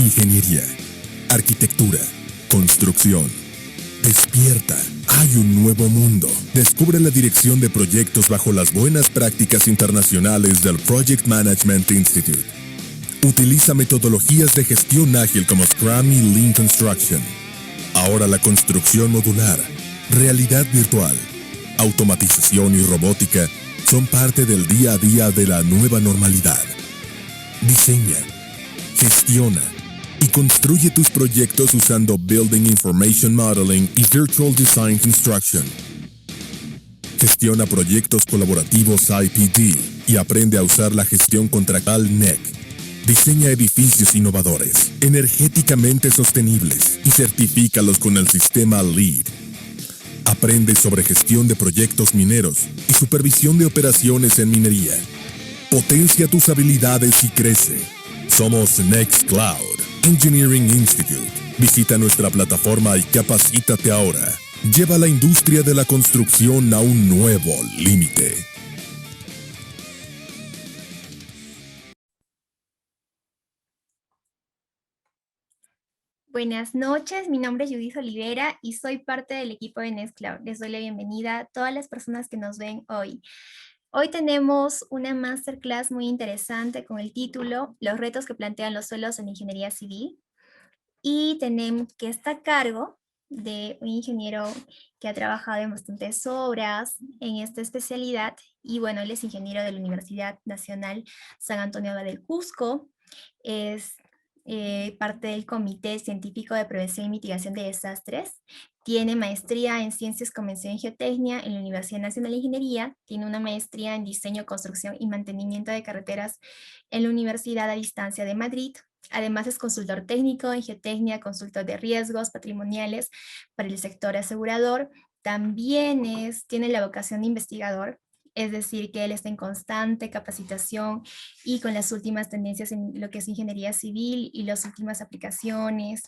Ingeniería, arquitectura, construcción. Despierta, hay un nuevo mundo. Descubre la dirección de proyectos bajo las buenas prácticas internacionales del Project Management Institute. Utiliza metodologías de gestión ágil como Scrum y Lean Construction. Ahora la construcción modular, realidad virtual, automatización y robótica son parte del día a día de la nueva normalidad. Diseña, gestiona y construye tus proyectos usando Building Information Modeling y Virtual Design Construction. Gestiona proyectos colaborativos IPD y aprende a usar la gestión contractual NEC. Diseña edificios innovadores, energéticamente sostenibles y certifícalos con el sistema LEED. Aprende sobre gestión de proyectos mineros y supervisión de operaciones en minería. Potencia tus habilidades y crece. Somos Nextcloud Engineering Institute. Visita nuestra plataforma y capacítate ahora. Lleva la industria de la construcción a un nuevo límite. Buenas noches, mi nombre es Judith Olivera y soy parte del equipo de Nextcloud. Les doy la bienvenida a todas las personas que nos ven hoy. Hoy tenemos una masterclass muy interesante con el título Los retos que plantean los suelos en ingeniería civil. Y tenemos que está a cargo de un ingeniero que ha trabajado en bastantes obras en esta especialidad. Y bueno, él es ingeniero de la Universidad Nacional San Antonio del Cusco. Es parte del Comité Científico de Prevención y Mitigación de Desastres. Tiene maestría en Ciencias, Convención y Geotecnia en la Universidad Nacional de Ingeniería. Tiene una maestría en Diseño, Construcción y Mantenimiento de Carreteras en la Universidad a Distancia de Madrid. Además es consultor técnico en geotecnia, consultor de riesgos patrimoniales para el sector asegurador. También tiene la vocación de investigador, es decir, que él está en constante capacitación y con las últimas tendencias en lo que es ingeniería civil y las últimas aplicaciones.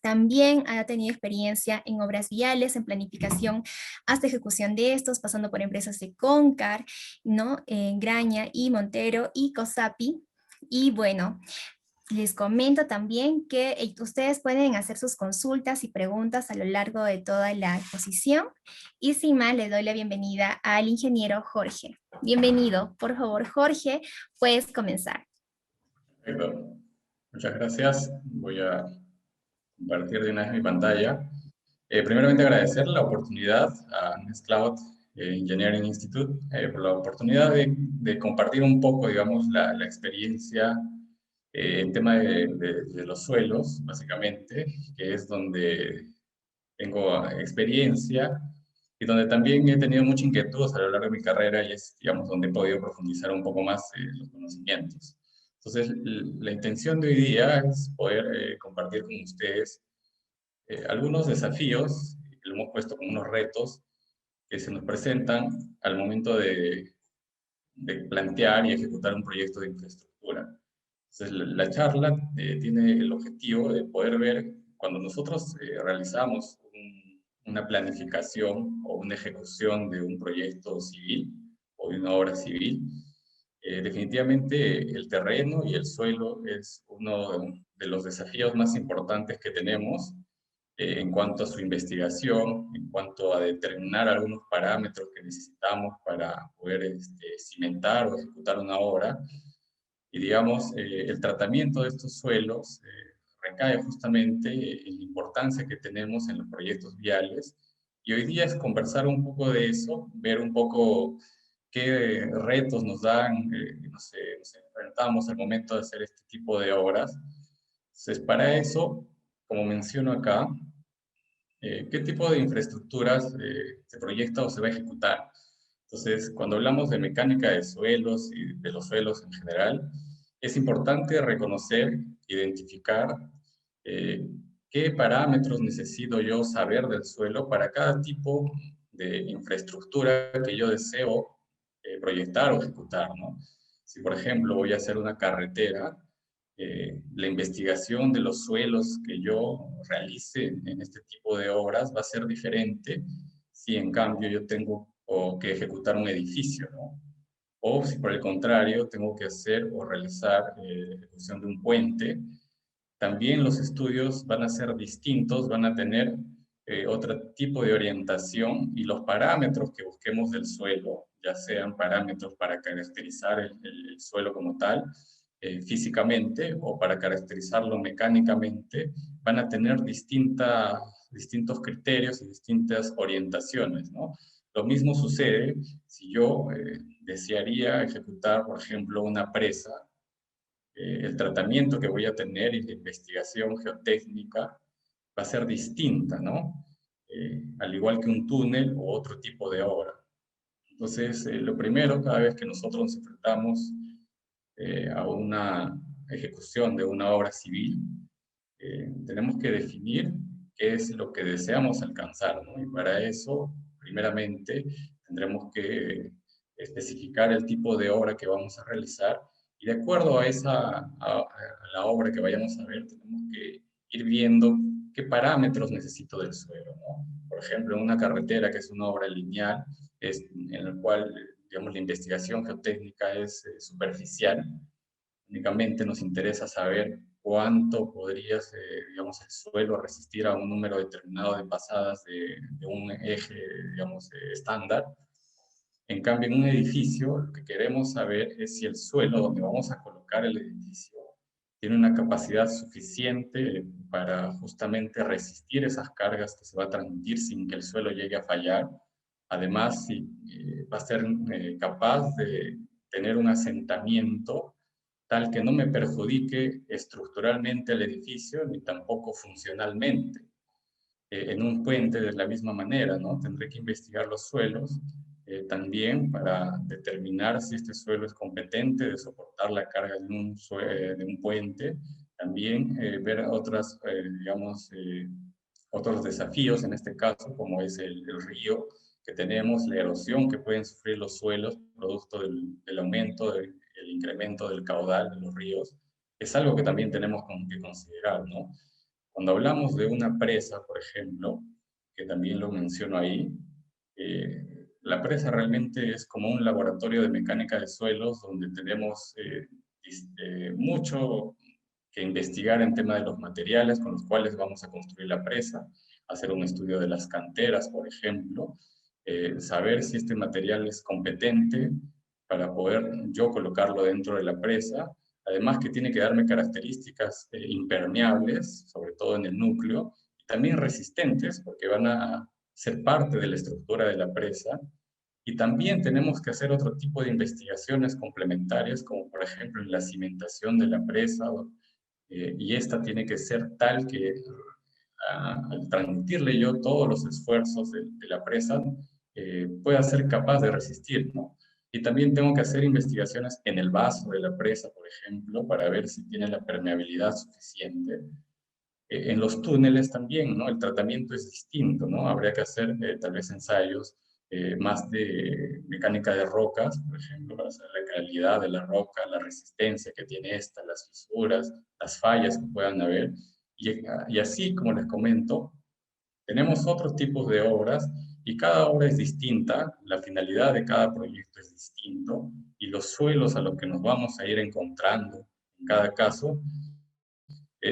También ha tenido experiencia en obras viales, en planificación hasta ejecución de estos, pasando por empresas de Concar, ¿no? Graña y Montero y COSAPI. Y bueno, les comento también que ustedes pueden hacer sus consultas y preguntas a lo largo de toda la exposición. Y sin más, le doy la bienvenida al ingeniero Jorge. Bienvenido. Por favor, Jorge, puedes comenzar. Perfecto. Muchas gracias. Voy a compartir de una vez mi pantalla. Primeramente agradecer la oportunidad a Nextcloud Engineering Institute por la oportunidad de compartir un poco, digamos, la experiencia en tema de los suelos, básicamente, que es donde tengo experiencia y donde también he tenido mucha inquietud a lo largo de mi carrera y es, digamos, donde he podido profundizar un poco más los conocimientos. Entonces, la intención de hoy día es poder compartir con ustedes algunos desafíos, que lo hemos puesto como unos retos que se nos presentan al momento de plantear y ejecutar un proyecto de infraestructura. Entonces, la charla tiene el objetivo de poder ver cuando nosotros realizamos una planificación o una ejecución de un proyecto civil o de una obra civil, definitivamente el terreno y el suelo es uno de los desafíos más importantes que tenemos en cuanto a su investigación, en cuanto a determinar algunos parámetros que necesitamos para poder cimentar o ejecutar una obra. Y digamos, el tratamiento de estos suelos recae justamente en la importancia que tenemos en los proyectos viales. Y hoy día es conversar un poco de eso, ver un poco qué retos nos dan, nos enfrentamos al momento de hacer este tipo de obras. Entonces, para eso, como menciono acá, ¿qué tipo de infraestructuras se proyecta o se va a ejecutar? Entonces, cuando hablamos de mecánica de suelos y de los suelos en general, es importante reconocer, identificar qué parámetros necesito yo saber del suelo para cada tipo de infraestructura que yo deseo proyectar o ejecutar, ¿no? Si, por ejemplo, voy a hacer una carretera, la investigación de los suelos que yo realice en este tipo de obras va a ser diferente si en cambio yo tengo que ejecutar un edificio, ¿no? O si por el contrario tengo que hacer o realizar la ejecución de un puente También los estudios van a ser distintos, van a tener otro tipo de orientación y los parámetros que busquemos del suelo, ya sean parámetros para caracterizar el suelo como tal, físicamente, o para caracterizarlo mecánicamente, van a tener distintos criterios y distintas orientaciones, ¿no? Lo mismo sucede si yo desearía ejecutar, por ejemplo, una presa. El tratamiento que voy a tener y la investigación geotécnica va a ser distinta, ¿no? Al igual que un túnel o otro tipo de obra. Entonces, lo primero, cada vez que nosotros nos enfrentamos a una ejecución de una obra civil, tenemos que definir qué es lo que deseamos alcanzar, ¿no? Y para eso, primeramente, tendremos que especificar el tipo de obra que vamos a realizar y de acuerdo a la obra que vayamos a ver, tenemos que ir viendo qué parámetros necesito del suelo, ¿no? Por ejemplo, en una carretera que es una obra lineal, en la cual, digamos, la investigación geotécnica es superficial, únicamente nos interesa saber cuánto podría, digamos, el suelo resistir a un número determinado de pasadas de un eje, digamos, estándar. En cambio, en un edificio, lo que queremos saber es si el suelo donde vamos a colocar el edificio tiene una capacidad suficiente para justamente resistir esas cargas que se va a transmitir sin que el suelo llegue a fallar. Además, si va a ser capaz de tener un asentamiento tal que no me perjudique estructuralmente el edificio ni tampoco funcionalmente. En un puente de la misma manera, ¿no? Tendré que investigar los suelos también para determinar si este suelo es competente de soportar la carga de un puente. También ver digamos, otros desafíos en este caso, como es el río que tenemos, la erosión que pueden sufrir los suelos producto del aumento, del incremento del caudal de los ríos. Es algo que también tenemos que considerar, ¿no? Cuando hablamos de una presa, por ejemplo, que también lo menciono ahí, la presa realmente es como un laboratorio de mecánica de suelos donde tenemos mucho que investigar en tema de los materiales con los cuales vamos a construir la presa, hacer un estudio de las canteras, por ejemplo, saber si este material es competente para poder yo colocarlo dentro de la presa. Además que tiene que darme características impermeables, sobre todo en el núcleo, y también resistentes, porque van a ser parte de la estructura de la presa. Y también tenemos que hacer otro tipo de investigaciones complementarias, como por ejemplo en la cimentación de la presa, y esta tiene que ser tal que al transmitirle yo todos los esfuerzos de la presa, pueda ser capaz de resistir, ¿no? Y también tengo que hacer investigaciones en el vaso de la presa, por ejemplo, para ver si tiene la permeabilidad suficiente. En los túneles también, ¿no? El tratamiento es distinto, ¿no? Habría que hacer tal vez ensayos más de mecánica de rocas, por ejemplo, para saber la calidad de la roca, la resistencia que tiene esta, las fisuras, las fallas que puedan haber. Y así, como les comento, tenemos otros tipos de obras y cada obra es distinta, la finalidad de cada proyecto es distinto y los suelos a los que nos vamos a ir encontrando en cada caso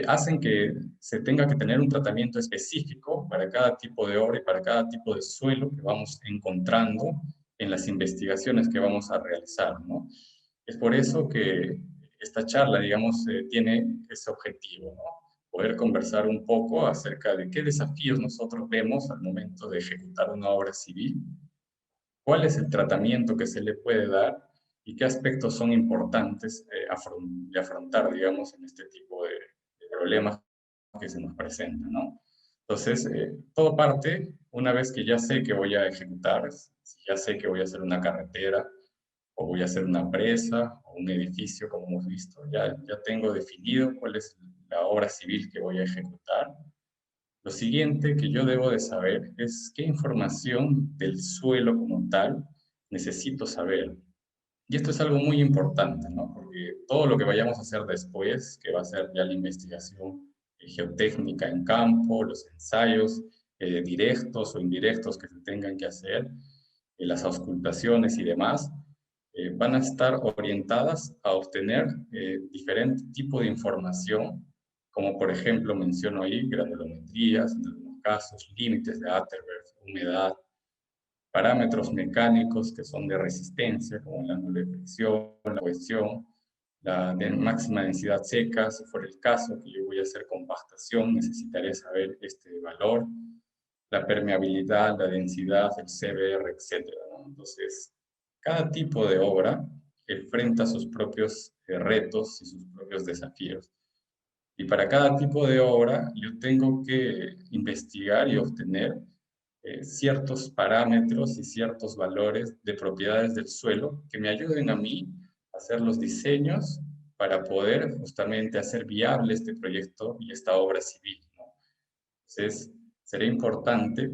hacen que se tenga que tener un tratamiento específico para cada tipo de obra y para cada tipo de suelo que vamos encontrando en las investigaciones que vamos a realizar, ¿no? Es por eso que esta charla, digamos, tiene ese objetivo, ¿no? Poder conversar un poco acerca de qué desafíos nosotros vemos al momento de ejecutar una obra civil, cuál es el tratamiento que se le puede dar y qué aspectos son importantes de afrontar, digamos, en este tipo de problemas que se nos presentan, ¿no? Entonces, todo parte una vez que ya sé que voy a ejecutar, si ya sé que voy a hacer una carretera, o voy a hacer una presa, o un edificio, como hemos visto, ya tengo definido cuál es la obra civil que voy a ejecutar. Lo siguiente que yo debo de saber es qué información del suelo como tal necesito saber. Y esto es algo muy importante, ¿no? Porque todo lo que vayamos a hacer después, que va a ser ya la investigación geotécnica en campo, los ensayos directos o indirectos que se tengan que hacer, las auscultaciones y demás, van a estar orientadas a obtener diferente tipo de información como por ejemplo menciono ahí granulometrías, en algunos casos, límites de Atterberg, humedad, parámetros mecánicos que son de resistencia, como el ángulo de fricción, la cohesión, la máxima densidad seca, si fuera el caso que yo voy a hacer compactación, necesitaré saber este valor, la permeabilidad, la densidad, el CBR, etc., ¿no? Entonces, cada tipo de obra enfrenta sus propios retos y sus propios desafíos. Y para cada tipo de obra yo tengo que investigar y obtener ciertos parámetros y ciertos valores de propiedades del suelo que me ayuden a mí a hacer los diseños para poder justamente hacer viable este proyecto y esta obra civil, ¿no? Entonces, sería importante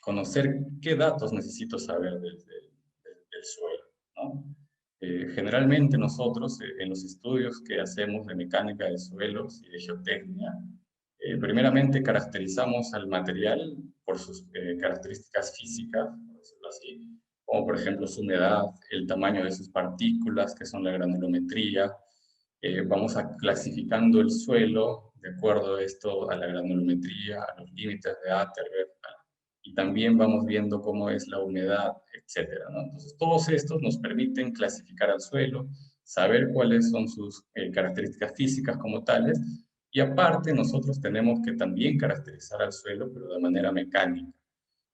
conocer qué datos necesito saber del suelo, ¿no? Generalmente nosotros, en los estudios que hacemos de mecánica de suelos y de geotecnia, primeramente caracterizamos al material por sus características físicas, por decirlo así, como por ejemplo su humedad, el tamaño de sus partículas, que son la granulometría. Vamos clasificando el suelo de acuerdo a esto, a la granulometría, a los límites de Atterberg, y también vamos viendo cómo es la humedad, etcétera, ¿no? Entonces, todos estos nos permiten clasificar al suelo, saber cuáles son sus características físicas como tales, y aparte nosotros tenemos que también caracterizar al suelo, pero de manera mecánica.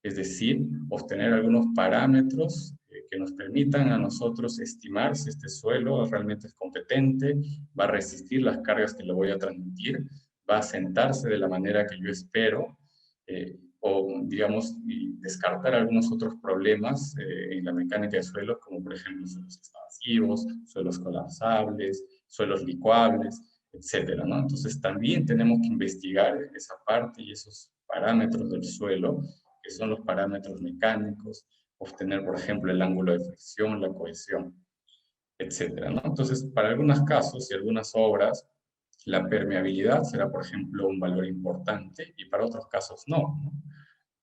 Es decir, obtener algunos parámetros que nos permitan a nosotros estimar si este suelo realmente es competente, va a resistir las cargas que le voy a transmitir, va a sentarse de la manera que yo espero, o digamos, y descartar algunos otros problemas en la mecánica de suelos, como por ejemplo suelos expansivos, suelos colapsables, suelos licuables, etcétera, ¿no? Entonces también tenemos que investigar esa parte y esos parámetros del suelo, que son los parámetros mecánicos, obtener, por ejemplo, el ángulo de fricción, la cohesión, etcétera, ¿no? Entonces, para algunos casos y algunas obras, la permeabilidad será, por ejemplo, un valor importante y para otros casos no, ¿no?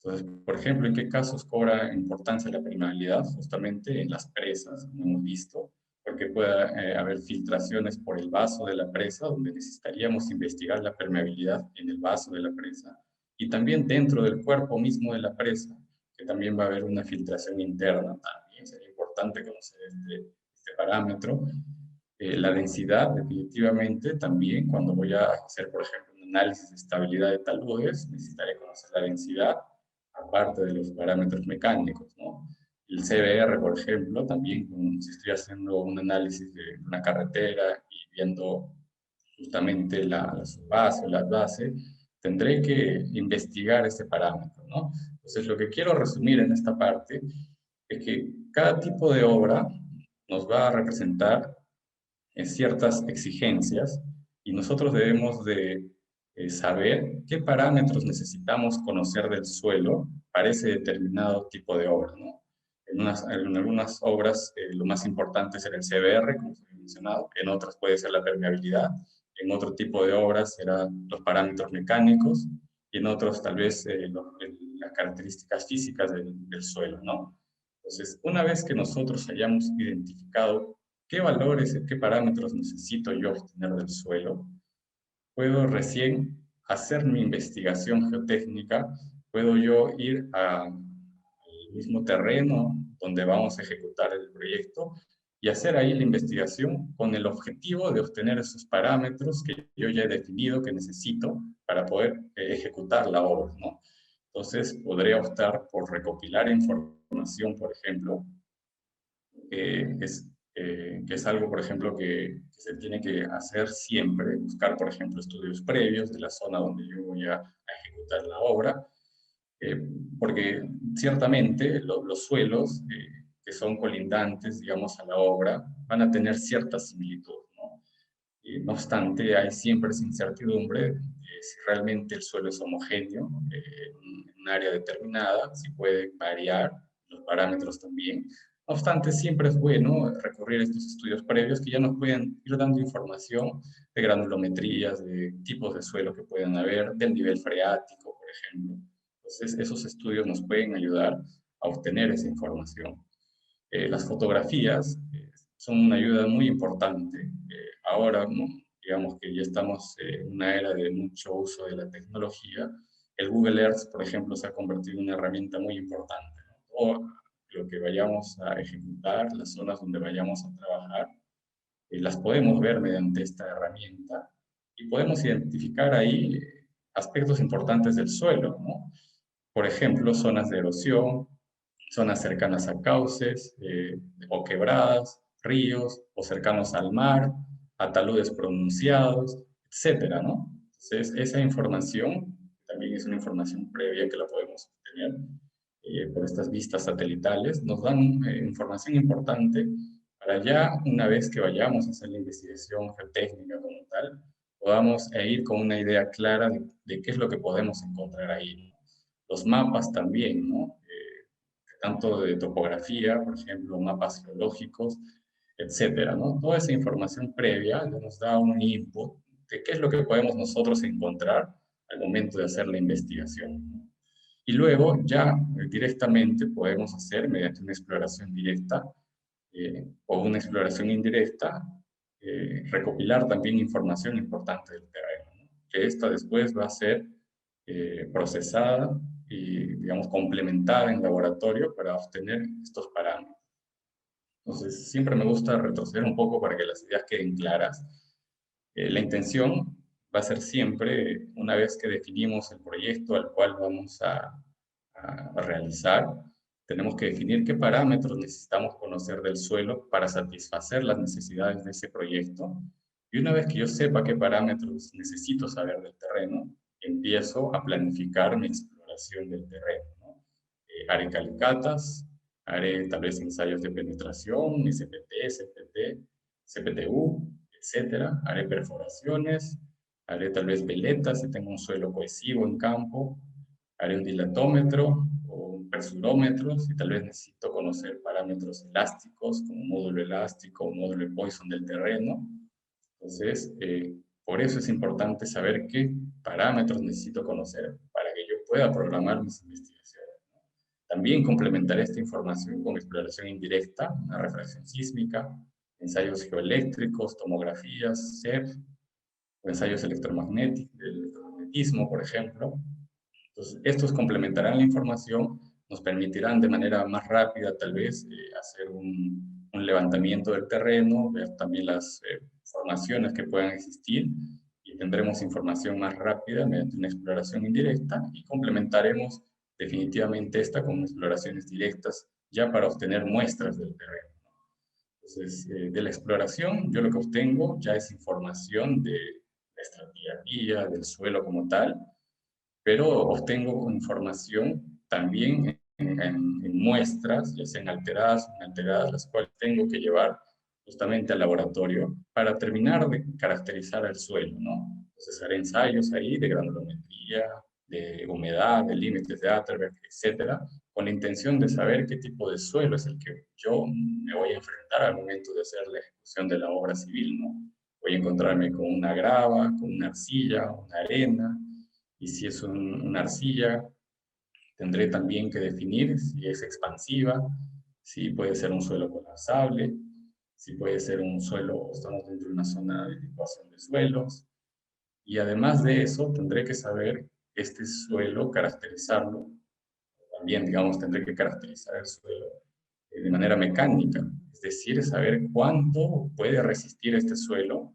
Entonces, por ejemplo, ¿en qué casos cobra importancia la permeabilidad? Justamente en las presas, como hemos visto, porque puede haber filtraciones por el vaso de la presa, donde necesitaríamos investigar la permeabilidad en el vaso de la presa, y también dentro del cuerpo mismo de la presa, que también va a haber una filtración interna, también sería importante conocer este parámetro. La densidad, definitivamente, también cuando voy a hacer, por ejemplo, un análisis de estabilidad de taludes, necesitaré conocer la densidad, aparte de los parámetros mecánicos, ¿no? El CBR, por ejemplo, también si estoy haciendo un análisis de una carretera y viendo justamente la subbase o la base, tendré que investigar ese parámetro, ¿no? Entonces, lo que quiero resumir en esta parte es que cada tipo de obra nos va a representar ciertas exigencias y nosotros debemos de saber qué parámetros necesitamos conocer del suelo para ese determinado tipo de obra, ¿no? En algunas obras lo más importante será el CBR, como se ha mencionado, en otras puede ser la permeabilidad, en otro tipo de obras serán los parámetros mecánicos y en otros tal vez las características físicas del suelo, ¿no? Entonces, una vez que nosotros hayamos identificado qué valores, qué parámetros necesito yo obtener del suelo, puedo recién hacer mi investigación geotécnica, puedo yo ir al mismo terreno donde vamos a ejecutar el proyecto y hacer ahí la investigación con el objetivo de obtener esos parámetros que yo ya he definido que necesito para poder ejecutar la obra, ¿no? Entonces, podría optar por recopilar información, por ejemplo, que es algo, por ejemplo, que se tiene que hacer siempre, buscar, por ejemplo, estudios previos de la zona donde yo voy a ejecutar la obra, porque ciertamente los suelos que son colindantes, digamos, a la obra, van a tener cierta similitud, ¿no? No obstante, hay siempre esa incertidumbre de si realmente el suelo es homogéneo en un área determinada, si puede variar los parámetros también. No obstante, siempre es bueno recurrir a estos estudios previos que ya nos pueden ir dando información de granulometrías, de tipos de suelo que pueden haber, del nivel freático, por ejemplo. Entonces, esos estudios nos pueden ayudar a obtener esa información. Las fotografías son una ayuda muy importante. Ahora, digamos que ya estamos en una era de mucho uso de la tecnología, el Google Earth, por ejemplo, se ha convertido en una herramienta muy importante, ¿no? Todo lo que vayamos a ejecutar, las zonas donde vayamos a trabajar, las podemos ver mediante esta herramienta y podemos identificar ahí aspectos importantes del suelo, ¿no? Por ejemplo, zonas de erosión, zonas cercanas a cauces o quebradas, ríos o cercanos al mar, a taludes pronunciados, etcétera, ¿no? Entonces, esa información también es una información previa que la podemos obtener por estas vistas satelitales, nos dan información importante para ya, una vez que vayamos a hacer la investigación geotécnica como tal, podamos ir con una idea clara de qué es lo que podemos encontrar ahí, ¿no? Los mapas también, ¿no? Tanto de topografía, por ejemplo, mapas geológicos, etcétera, ¿no? Toda esa información previa nos da un input de qué es lo que podemos nosotros encontrar al momento de hacer la investigación, ¿no? Y luego ya directamente podemos hacer, mediante una exploración directa o una exploración indirecta, recopilar también información importante del terreno, ¿no? Que esta después va a ser procesada y, digamos, complementada en laboratorio para obtener estos parámetros. Entonces, siempre me gusta retroceder un poco para que las ideas queden claras. La intención va a ser siempre, una vez que definimos el proyecto al cual vamos a realizar, tenemos que definir qué parámetros necesitamos conocer del suelo para satisfacer las necesidades de ese proyecto. Y una vez que yo sepa qué parámetros necesito saber del terreno, empiezo a planificar mi exploración del terreno, ¿no? Haré calicatas, haré tal vez ensayos de penetración, SPT, CPT, CPTU, etcétera. Haré perforaciones, haré tal vez veletas si tengo un suelo cohesivo en campo, haré un dilatómetro o un persurómetro si tal vez necesito conocer parámetros elásticos como módulo elástico o módulo de Poisson del terreno. Entonces, por eso es importante saber qué parámetros necesito conocer para que yo pueda programar mis investigaciones. También complementaré esta información con exploración indirecta, una refracción sísmica, ensayos geoeléctricos, tomografías, CEF, o ensayos electromagnéticos, el electromagnetismo, por ejemplo. Entonces, estos complementarán la información, nos permitirán de manera más rápida, tal vez, hacer un levantamiento del terreno, ver también las formaciones que puedan existir, y tendremos información más rápida mediante una exploración indirecta, y complementaremos definitivamente esta con exploraciones directas, ya para obtener muestras del terreno. Entonces, de la exploración, yo lo que obtengo ya es información de la estratigrafía, del suelo como tal, pero obtengo información también en muestras, ya sean alteradas o inalteradas, las cuales tengo que llevar justamente al laboratorio para terminar de caracterizar el suelo, ¿no? Entonces haré ensayos ahí de granulometría, de humedad, de límites de Atterberg, etcétera, con la intención de saber qué tipo de suelo es el que yo me voy a enfrentar al momento de hacer la ejecución de la obra civil, ¿no? Voy a encontrarme con una grava, con una arcilla, una arena, y si es una arcilla, tendré también que definir si es expansiva, si puede ser un suelo colapsable, si puede ser un suelo, estamos dentro de una zona de licuación de suelos. Y además de eso, tendré que saber este suelo, caracterizarlo. También, digamos, tendré que caracterizar el suelo de manera mecánica, es decir, saber cuánto puede resistir este suelo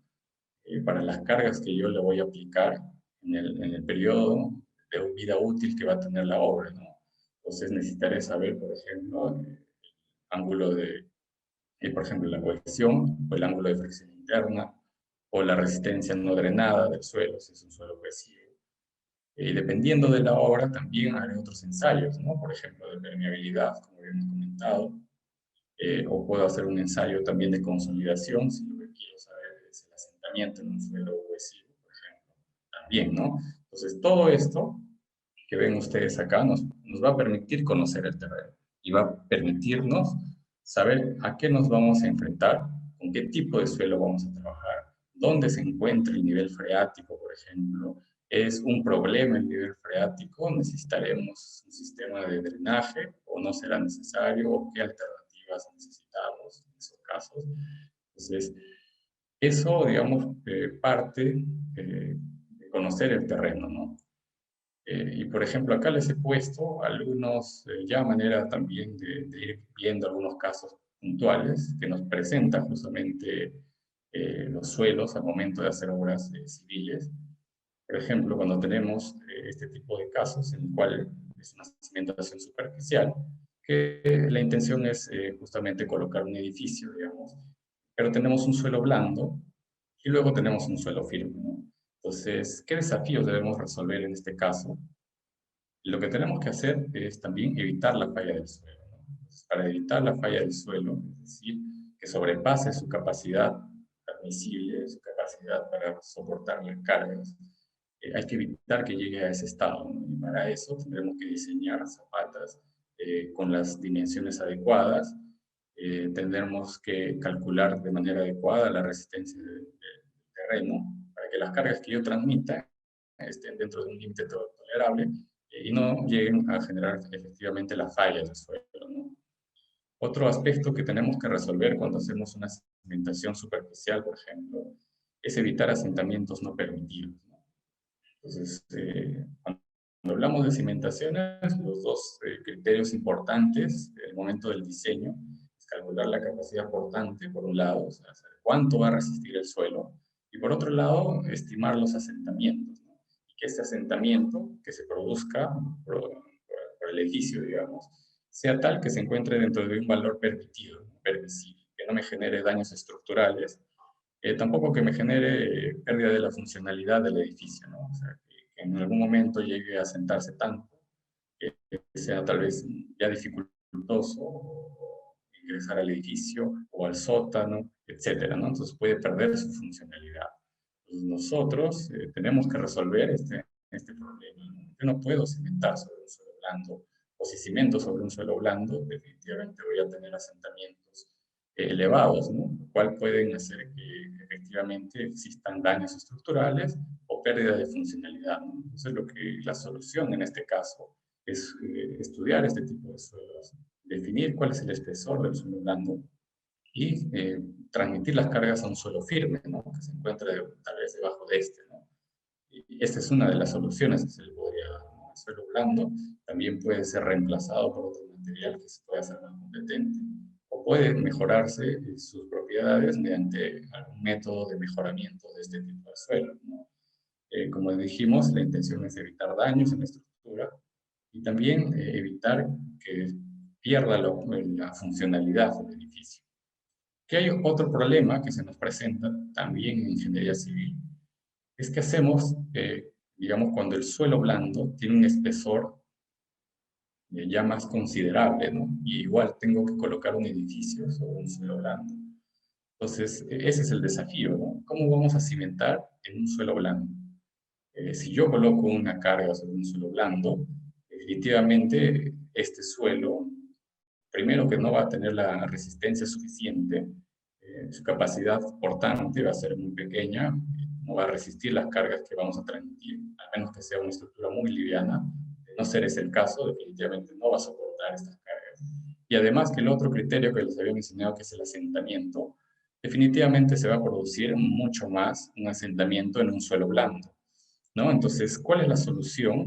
para las cargas que yo le voy a aplicar en el periodo de vida útil que va a tener la obra, ¿no? Entonces necesitaré saber, por ejemplo, el ángulo de, por ejemplo, la cohesión, o el ángulo de fricción interna, o la resistencia no drenada del suelo, si es un suelo cohesivo. Y dependiendo de la obra, también haré otros ensayos, ¿no? Por ejemplo, de permeabilidad, como habíamos comentado, o puedo hacer un ensayo también de consolidación, si lo que quiero saber es el asentamiento en un suelo cohesivo, por ejemplo, también, ¿no? Entonces, todo esto que ven ustedes acá nos va a permitir conocer el terreno y va a permitirnos saber a qué nos vamos a enfrentar, con qué tipo de suelo vamos a trabajar, dónde se encuentra el nivel freático, por ejemplo. ¿Es un problema el nivel freático? ¿Necesitaremos un sistema de drenaje o no será necesario? ¿O qué alternativas necesitamos en esos casos? Entonces, Eso, digamos, parte de conocer el terreno, ¿no? Y por ejemplo, acá les he puesto algunos, ya manera también de ir viendo algunos casos puntuales que nos presentan justamente los suelos al momento de hacer obras civiles. Por ejemplo, cuando tenemos este tipo de casos en el cual es una cimentación superficial, que la intención es justamente colocar un edificio, digamos, pero tenemos un suelo blando y luego tenemos un suelo firme, ¿no? Entonces, ¿qué desafíos debemos resolver en este caso? Lo que tenemos que hacer es también evitar la falla del suelo, ¿no? Entonces, para evitar la falla del suelo, es decir, que sobrepase su capacidad admisible, su capacidad para soportar las cargas, hay que evitar que llegue a ese estado, ¿no? Y para eso tendremos que diseñar zapatas con las dimensiones adecuadas, tendremos que calcular de manera adecuada la resistencia del terreno para que las cargas que yo transmita estén dentro de un límite tolerable y no lleguen a generar efectivamente la falla del suelo, ¿no? Otro aspecto que tenemos que resolver cuando hacemos una cimentación superficial, por ejemplo, es evitar asentamientos no permitidos, ¿no? Entonces, cuando hablamos de cimentaciones, los dos criterios importantes en el momento del diseño es calcular la capacidad portante, por un lado, o sea, saber cuánto va a resistir el suelo, y por otro lado, estimar los asentamientos, ¿no? Y que este asentamiento que se produzca por el edificio, digamos, sea tal que se encuentre dentro de un valor permitido, ¿no? Permisible, que no me genere daños estructurales, tampoco que me genere pérdida de la funcionalidad del edificio, ¿no? O sea, que en algún momento llegue a sentarse tanto, que sea tal vez ya dificultoso ingresar al edificio o al sótano, etcétera, ¿no? Entonces puede perder su funcionalidad. Entonces nosotros tenemos que resolver este problema, ¿no? Yo no puedo cimentar sobre un suelo blando, o si cimento sobre un suelo blando, definitivamente voy a tener asentamientos elevados, ¿no? Lo cual pueden hacer que efectivamente existan daños estructurales o pérdida de funcionalidad, ¿no? Entonces, la solución en este caso es estudiar este tipo de suelos, definir cuál es el espesor del suelo blando y transmitir las cargas a un suelo firme, ¿no? Que se encuentre tal vez debajo de este, ¿no? Y esta es una de las soluciones que se le podría dar, ¿no? El suelo blando también puede ser reemplazado por otro material que se pueda hacer más competente, o puede mejorarse sus propiedades mediante algún método de mejoramiento de este tipo de suelo, ¿no? Como dijimos, la intención es evitar daños en la estructura y también evitar que pierda la funcionalidad del edificio. Que hay otro problema que se nos presenta también en ingeniería civil, es que hacemos, digamos, cuando el suelo blando tiene un espesor ya más considerable, ¿no? Y igual tengo que colocar un edificio sobre un suelo blando. Entonces, ese es el desafío, ¿no? ¿Cómo vamos a cimentar en un suelo blando? Si yo coloco una carga sobre un suelo blando, definitivamente este suelo, primero que no va a tener la resistencia suficiente, su capacidad portante va a ser muy pequeña, no va a resistir las cargas que vamos a transmitir, a menos que sea una estructura muy liviana. De no ser ese el caso, definitivamente no va a soportar estas cargas. Y además que el otro criterio que les había mencionado, que es el asentamiento, definitivamente se va a producir mucho más un asentamiento en un suelo blando, ¿no? Entonces, ¿cuál es la solución?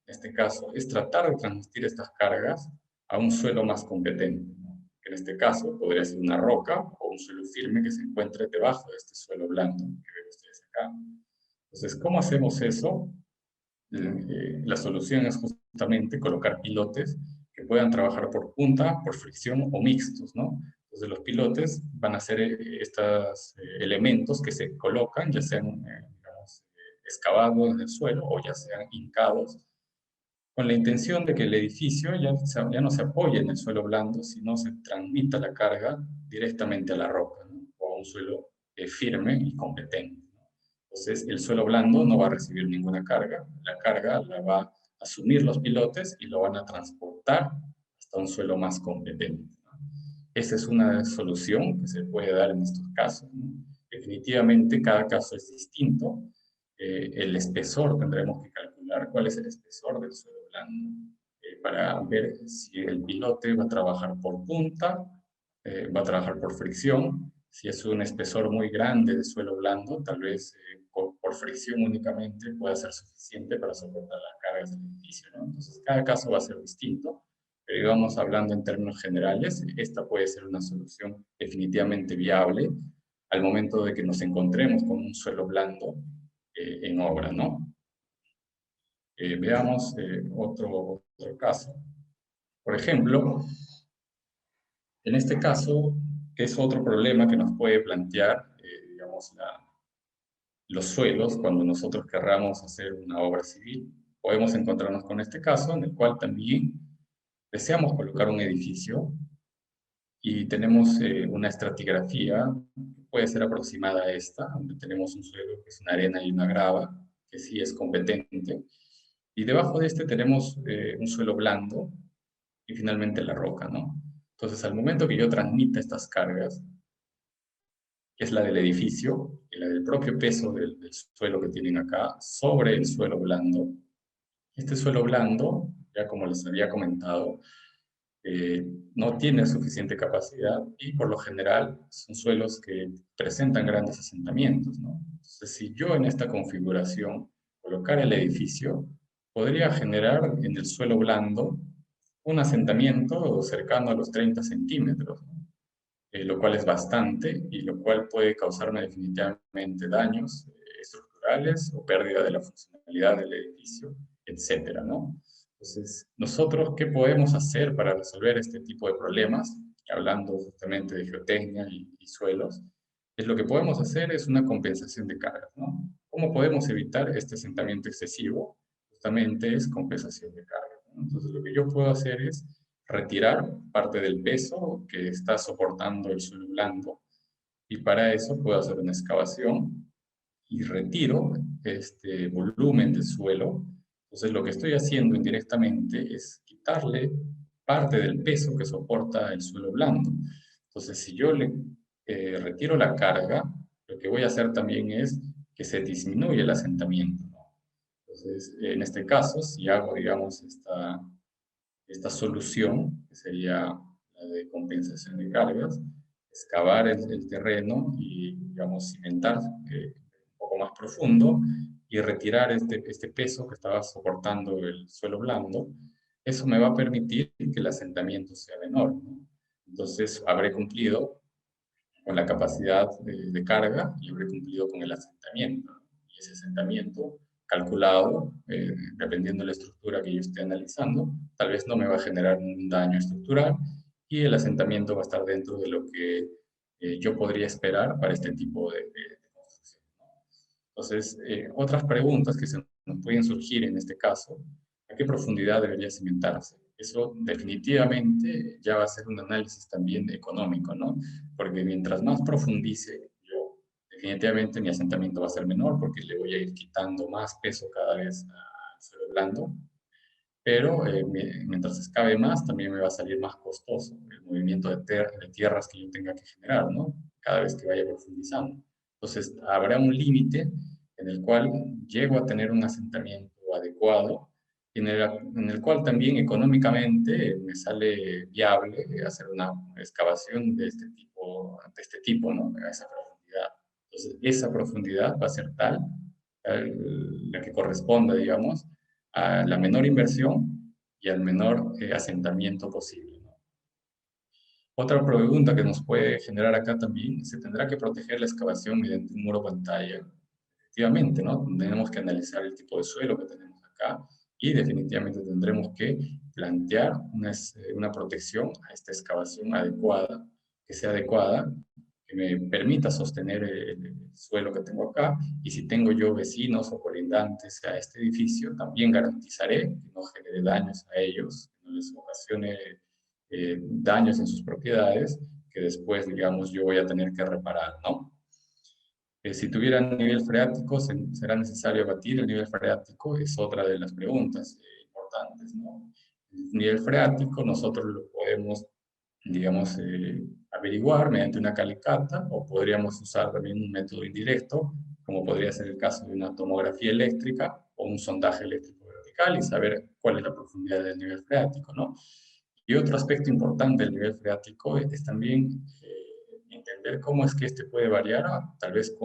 En este caso, es tratar de transmitir estas cargas a un suelo más competente, ¿no? Que en este caso podría ser una roca o un suelo firme que se encuentre debajo de este suelo blando que ven ustedes acá. Entonces, ¿cómo hacemos eso? La solución es justamente colocar pilotes que puedan trabajar por punta, por fricción o mixtos, ¿no? Entonces los pilotes van a ser estos elementos que se colocan, ya sean digamos, excavados en el suelo o ya sean hincados, con la intención de que el edificio ya no se apoye en el suelo blando, sino se transmita la carga directamente a la roca, ¿no? O a un suelo firme y competente. Entonces, el suelo blando no va a recibir ninguna carga, la carga la va a asumir los pilotes y lo van a transportar hasta un suelo más competente, ¿no? Esa es una solución que se puede dar en estos casos, ¿no? Definitivamente cada caso es distinto. El espesor tendremos que calcular cuál es el espesor del suelo blando para ver si el pilote va a trabajar por punta, va a trabajar por fricción Si es un espesor muy grande de suelo blando, tal vez por fricción únicamente pueda ser suficiente para soportar las cargas del edificio, ¿no? Entonces, cada caso va a ser distinto, pero íbamos hablando en términos generales, esta puede ser una solución definitivamente viable al momento de que nos encontremos con un suelo blando en obra, ¿no? Veamos otro caso. Por ejemplo, en este caso, que es otro problema que nos puede plantear, digamos, los suelos cuando nosotros querramos hacer una obra civil. Podemos encontrarnos con este caso en el cual también deseamos colocar un edificio y tenemos una estratigrafía que puede ser aproximada a esta, donde tenemos un suelo que es una arena y una grava, que sí es competente, y debajo de este tenemos un suelo blando y finalmente la roca, ¿no? Entonces, al momento que yo transmita estas cargas, que es la del edificio y la del propio peso del suelo que tienen acá, sobre el suelo blando. Este suelo blando, ya como les había comentado, no tiene suficiente capacidad y por lo general son suelos que presentan grandes asentamientos, ¿no? Entonces, si yo en esta configuración colocara el edificio, podría generar en el suelo blando un asentamiento cercano a los 30 centímetros, ¿no? Lo cual es bastante y lo cual puede causarme definitivamente daños estructurales o pérdida de la funcionalidad del edificio, etcétera, ¿no? Entonces, nosotros, ¿qué podemos hacer para resolver este tipo de problemas? Hablando justamente de geotecnia y suelos, es lo que podemos hacer es una compensación de cargas, ¿no? ¿Cómo podemos evitar este asentamiento excesivo? Justamente es compensación de cargas, ¿no? Entonces, lo que yo puedo hacer es retirar parte del peso que está soportando el suelo blando y para eso puedo hacer una excavación y retiro este volumen del suelo. Entonces lo que estoy haciendo indirectamente es quitarle parte del peso que soporta el suelo blando. Entonces si yo le retiro la carga, lo que voy a hacer también es que se disminuye el asentamiento, ¿no? Entonces en este caso, si hago, digamos, esta solución, que sería la de compensación de cargas, excavar el terreno y, digamos, cimentar un poco más profundo y retirar este peso que estaba soportando el suelo blando, eso me va a permitir que el asentamiento sea menor, ¿no? Entonces, habré cumplido con la capacidad de carga y habré cumplido con el asentamiento, ¿no? Y ese asentamiento calculado, dependiendo de la estructura que yo esté analizando, tal vez no me va a generar un daño estructural y el asentamiento va a estar dentro de lo que yo podría esperar para este tipo de construcción, ¿no? Entonces, otras preguntas que se nos pueden surgir en este caso: ¿a qué profundidad debería cimentarse? Eso definitivamente ya va a ser un análisis también económico, ¿no? Porque mientras más profundice yo, definitivamente mi asentamiento va a ser menor porque le voy a ir quitando más peso cada vez al suelo blando, pero mientras excave más también me va a salir más costoso el movimiento de tierras que yo tenga que generar, ¿no? Cada vez que vaya profundizando. Entonces, habrá un límite en el cual llego a tener un asentamiento adecuado y en el cual también económicamente me sale viable hacer una excavación de este tipo, ¿no? A esa profundidad. Entonces, esa profundidad va a ser la que corresponda, digamos, a la menor inversión y al menor asentamiento posible, ¿no? Otra pregunta que nos puede generar acá también: ¿se tendrá que proteger la excavación mediante un muro pantalla? Efectivamente, ¿no? Tenemos que analizar el tipo de suelo que tenemos acá y definitivamente tendremos que plantear una protección a esta excavación adecuada, que sea adecuada, que me permita sostener el suelo que tengo acá, y si tengo yo vecinos o colindantes a este edificio, también garantizaré que no genere daños a ellos, que no les ocasione daños en sus propiedades, que después, digamos, yo voy a tener que reparar, ¿no? Si tuviera nivel freático, ¿será necesario abatir el nivel freático? Es otra de las preguntas importantes, ¿no? El nivel freático nosotros lo podemos, digamos, averiguar mediante una calicata, o podríamos usar también un método indirecto, como podría ser el caso de una tomografía eléctrica o un sondaje eléctrico vertical, y saber cuál es la profundidad del nivel freático, ¿no? Y otro aspecto importante del nivel freático es también entender cómo es que este puede variar, tal vez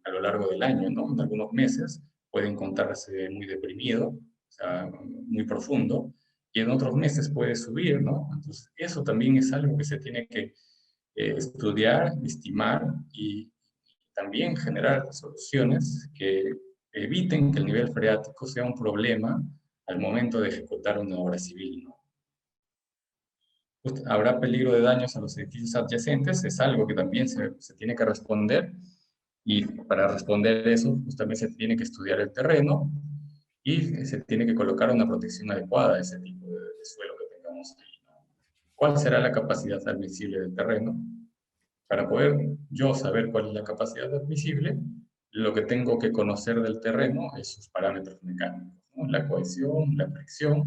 a lo largo del año, ¿no? En algunos meses puede encontrarse muy deprimido, o sea, muy profundo, y en otros meses puede subir, ¿no? Entonces, eso también es algo que se tiene que estudiar, estimar y también generar soluciones que eviten que el nivel freático sea un problema al momento de ejecutar una obra civil, ¿no? ¿Habrá peligro de daños a los edificios adyacentes? Es algo que también se tiene que responder, y para responder eso justamente se tiene que estudiar el terreno y se tiene que colocar una protección adecuada a ese tipo de suelo que tengamos ahí, ¿no? ¿Cuál será la capacidad admisible del terreno? Para poder yo saber cuál es la capacidad admisible, lo que tengo que conocer del terreno es sus parámetros mecánicos, ¿no? La cohesión, la fricción.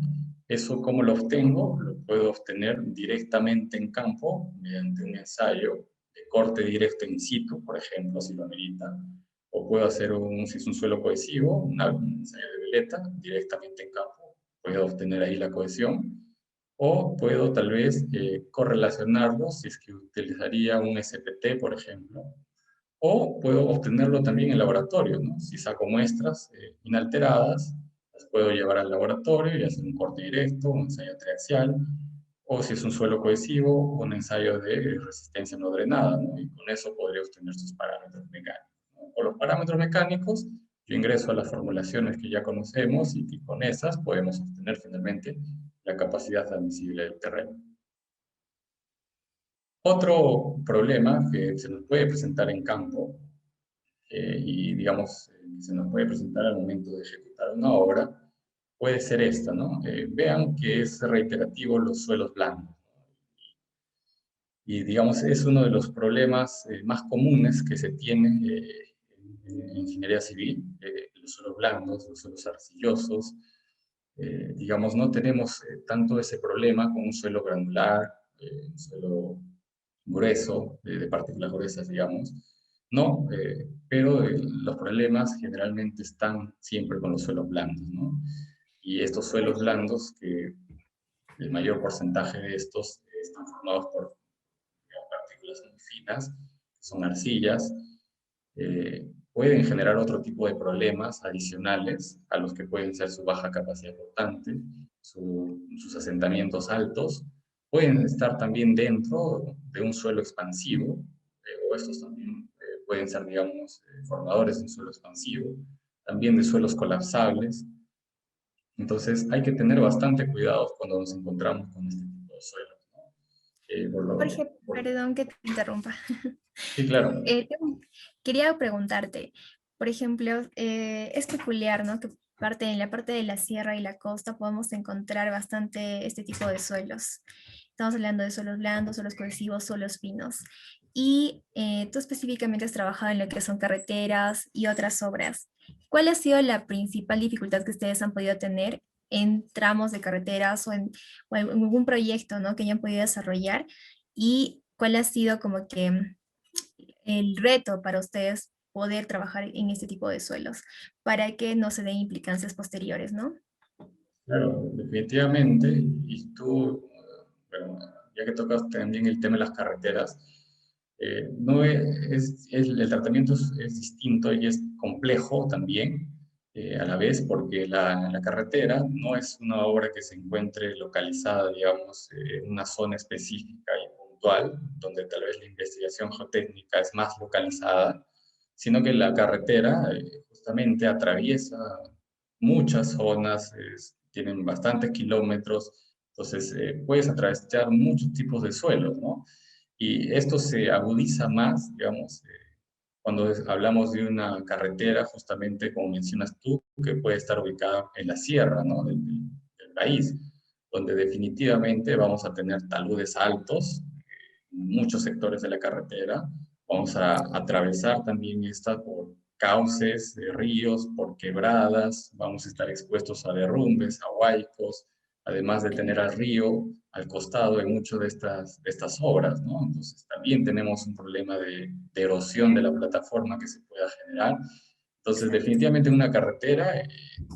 Eso, ¿cómo lo obtengo? Lo puedo obtener directamente en campo mediante un ensayo de corte directo in situ, por ejemplo, si lo amerita. O puedo hacer, si es un suelo cohesivo, un ensayo de veleta directamente en campo. Puedo obtener ahí la cohesión. O puedo tal vez correlacionarlo si es que utilizaría un SPT, por ejemplo. O puedo obtenerlo también en laboratorio, ¿no? Si saco muestras inalteradas, las puedo llevar al laboratorio y hacer un corte directo, un ensayo triaxial, o si es un suelo cohesivo, un ensayo de resistencia no drenada, ¿no? Y con eso podría obtener sus parámetros mecánicos, ¿no? Con los parámetros mecánicos, yo ingreso a las formulaciones que ya conocemos y con esas podemos obtener finalmente la capacidad admisible del terreno. Otro problema que se nos puede presentar en campo y digamos se nos puede presentar al momento de ejecutar una obra puede ser esta, ¿no? Vean que es reiterativo los suelos blandos. Y digamos es uno de los problemas más comunes que se tiene en ingeniería civil, los suelos blandos, los suelos arcillosos. Digamos, no tenemos tanto ese problema con un suelo granular, un suelo grueso, de partículas gruesas, digamos. No, pero los problemas generalmente están siempre con los suelos blandos, ¿no? Y estos suelos blandos, que el mayor porcentaje de estos están formados por partículas muy finas, que son arcillas, pueden generar otro tipo de problemas adicionales a los que pueden ser su baja capacidad portante, sus asentamientos altos, pueden estar también dentro de un suelo expansivo, o estos también pueden ser, digamos, formadores de un suelo expansivo, también de suelos colapsables. Entonces hay que tener bastante cuidado cuando nos encontramos con este tipo de suelos, ¿no? Jorge, perdón que te interrumpa. Sí, claro. Quería preguntarte, por ejemplo, es peculiar, ¿no? Que en la parte de la sierra y la costa podemos encontrar bastante este tipo de suelos. Estamos hablando de suelos blandos, suelos cohesivos, suelos finos. Y tú específicamente has trabajado en lo que son carreteras y otras obras. ¿Cuál ha sido la principal dificultad que ustedes han podido tener en tramos de carreteras o en algún proyecto, ¿no? que hayan podido desarrollar? ¿Y cuál ha sido como que el reto para ustedes poder trabajar en este tipo de suelos para que no se den implicancias posteriores, ¿no? Claro, definitivamente. Y tú, bueno, ya que tocas también el tema de las carreteras, no el tratamiento es distinto y es complejo también a la vez, porque la carretera no es una obra que se encuentre localizada, digamos, en una zona específica y puntual, donde tal vez la investigación geotécnica es más localizada, sino que la carretera justamente atraviesa muchas zonas, tienen bastantes kilómetros, entonces puedes atravesar muchos tipos de suelos, ¿no? Y esto se agudiza más, digamos, cuando hablamos de una carretera, justamente como mencionas tú, que puede estar ubicada en la sierra, ¿no? del país, donde definitivamente vamos a tener taludes altos en muchos sectores de la carretera. Vamos a atravesar también esta por cauces de ríos, por quebradas, vamos a estar expuestos a derrumbes, a huaicos, además de tener al río al costado de muchas de estas obras, ¿no? Entonces también tenemos un problema de erosión de la plataforma que se pueda generar. Entonces definitivamente en una carretera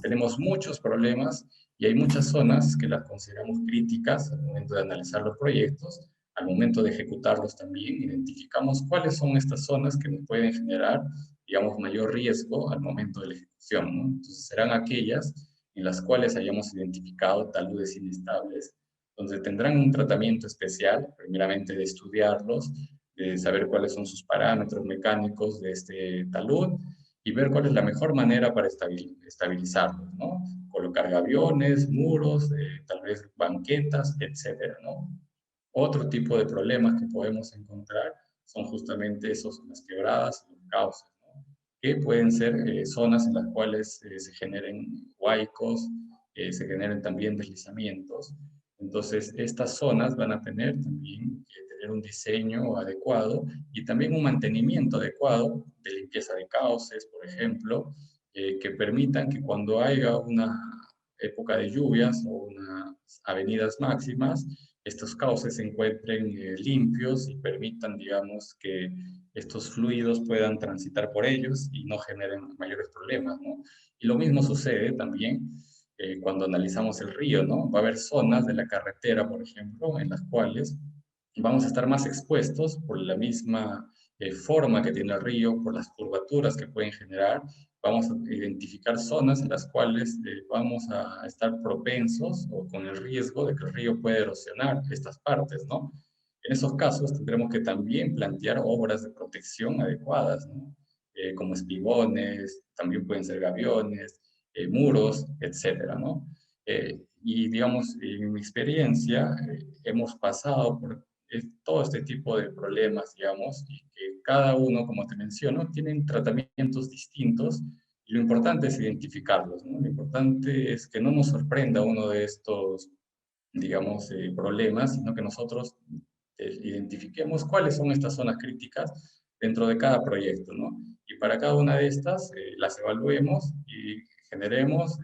tenemos muchos problemas y hay muchas zonas que las consideramos críticas al momento de analizar los proyectos, al momento de ejecutarlos también identificamos cuáles son estas zonas que nos pueden generar, digamos, mayor riesgo al momento de la ejecución, ¿no? Entonces serán aquellas en las cuales hayamos identificado taludes inestables, donde tendrán un tratamiento especial, primeramente de estudiarlos, de saber cuáles son sus parámetros mecánicos de este talud y ver cuál es la mejor manera para estabilizarlos, ¿no? Colocar gaviones, muros, tal vez banquetas, etcétera, ¿no? Otro tipo de problemas que podemos encontrar son justamente las quebradas y los cauces, ¿no? Que pueden ser zonas en las cuales se generen huaicos, se generen también deslizamientos. Entonces, estas zonas van a tener también que tener un diseño adecuado y también un mantenimiento adecuado de limpieza de cauces, por ejemplo, que permitan que cuando haya una época de lluvias o unas avenidas máximas, estos cauces se encuentren limpios y permitan, digamos, que estos fluidos puedan transitar por ellos y no generen mayores problemas, ¿no? Y lo mismo sucede también cuando analizamos el río, ¿no? Va a haber zonas de la carretera, por ejemplo, en las cuales vamos a estar más expuestos por la misma forma que tiene el río, por las curvaturas que pueden generar. Vamos a identificar zonas en las cuales vamos a estar propensos o con el riesgo de que el río pueda erosionar estas partes, ¿no? En esos casos tendremos que también plantear obras de protección adecuadas, ¿no? Como espigones, también pueden ser gaviones, muros, etcétera, ¿no? Y digamos, en mi experiencia, hemos pasado por todo este tipo de problemas, digamos, y que cada uno, como te menciono, tienen tratamientos distintos y lo importante es identificarlos, ¿no? Lo importante es que no nos sorprenda uno de estos, digamos, problemas, sino que nosotros identifiquemos cuáles son estas zonas críticas dentro de cada proyecto, ¿no? Y para cada una de estas las evaluemos y generemos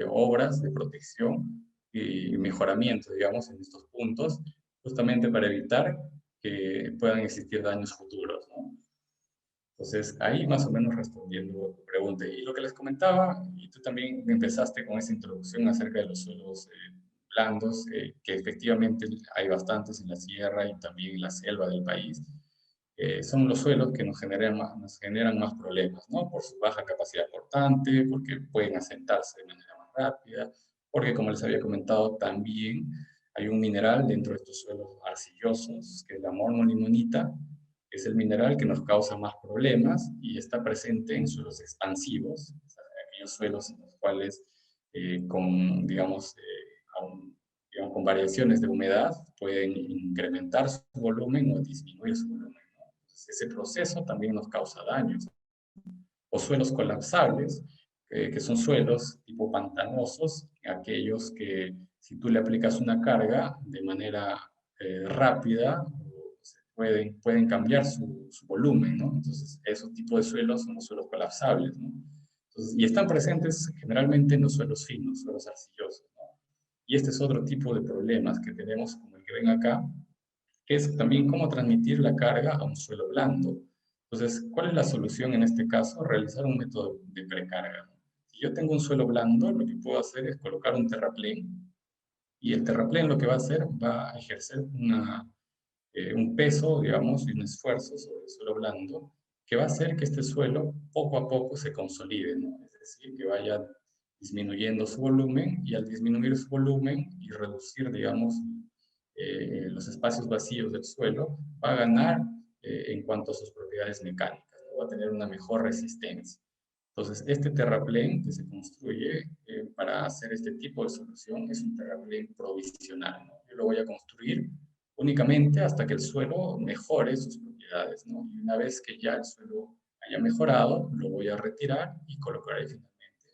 obras de protección y mejoramiento, digamos, en estos puntos, justamente para evitar que puedan existir daños futuros, ¿no? Entonces, ahí más o menos respondiendo a tu pregunta. Y lo que les comentaba, y tú también empezaste con esa introducción acerca de los suelos blandos, que efectivamente hay bastantes en la sierra y también en la selva del país, son los suelos que nos generan más problemas, ¿no? Por su baja capacidad cortante, porque pueden asentarse de manera más rápida, porque como les había comentado también hay un mineral dentro de estos suelos arcillosos, que es la mormolimonita, que es el mineral que nos causa más problemas y está presente en suelos expansivos, o sea, aquellos suelos en los cuales con, digamos, digamos, con variaciones de humedad pueden incrementar su volumen o disminuir su volumen, ¿no? Entonces, ese proceso también nos causa daños. O suelos colapsables, que son suelos tipo pantanosos, aquellos que si tú le aplicas una carga de manera rápida, pueden cambiar su volumen, ¿no? Entonces, esos tipos de suelos son los suelos colapsables, ¿no? Entonces, y están presentes generalmente en los suelos finos, suelos arcillosos, ¿no? Y este es otro tipo de problemas que tenemos, como el que ven acá, que es también cómo transmitir la carga a un suelo blando. Entonces, ¿cuál es la solución en este caso? Realizar un método de precarga. Si yo tengo un suelo blando, lo que puedo hacer es colocar un terraplén, y el terraplén lo que va a hacer, va a ejercer un peso, digamos, y un esfuerzo sobre el suelo blando, que va a hacer que este suelo poco a poco se consolide, ¿no? Es decir, que vaya disminuyendo su volumen, y al disminuir su volumen y reducir, digamos, los espacios vacíos del suelo, va a ganar en cuanto a sus propiedades mecánicas, ¿no? Va a tener una mejor resistencia. Entonces, este terraplén que se construye para hacer este tipo de solución es un terraplén provisional, ¿no? Yo lo voy a construir únicamente hasta que el suelo mejore sus propiedades, ¿no? Y una vez que ya el suelo haya mejorado, lo voy a retirar y colocaré finalmente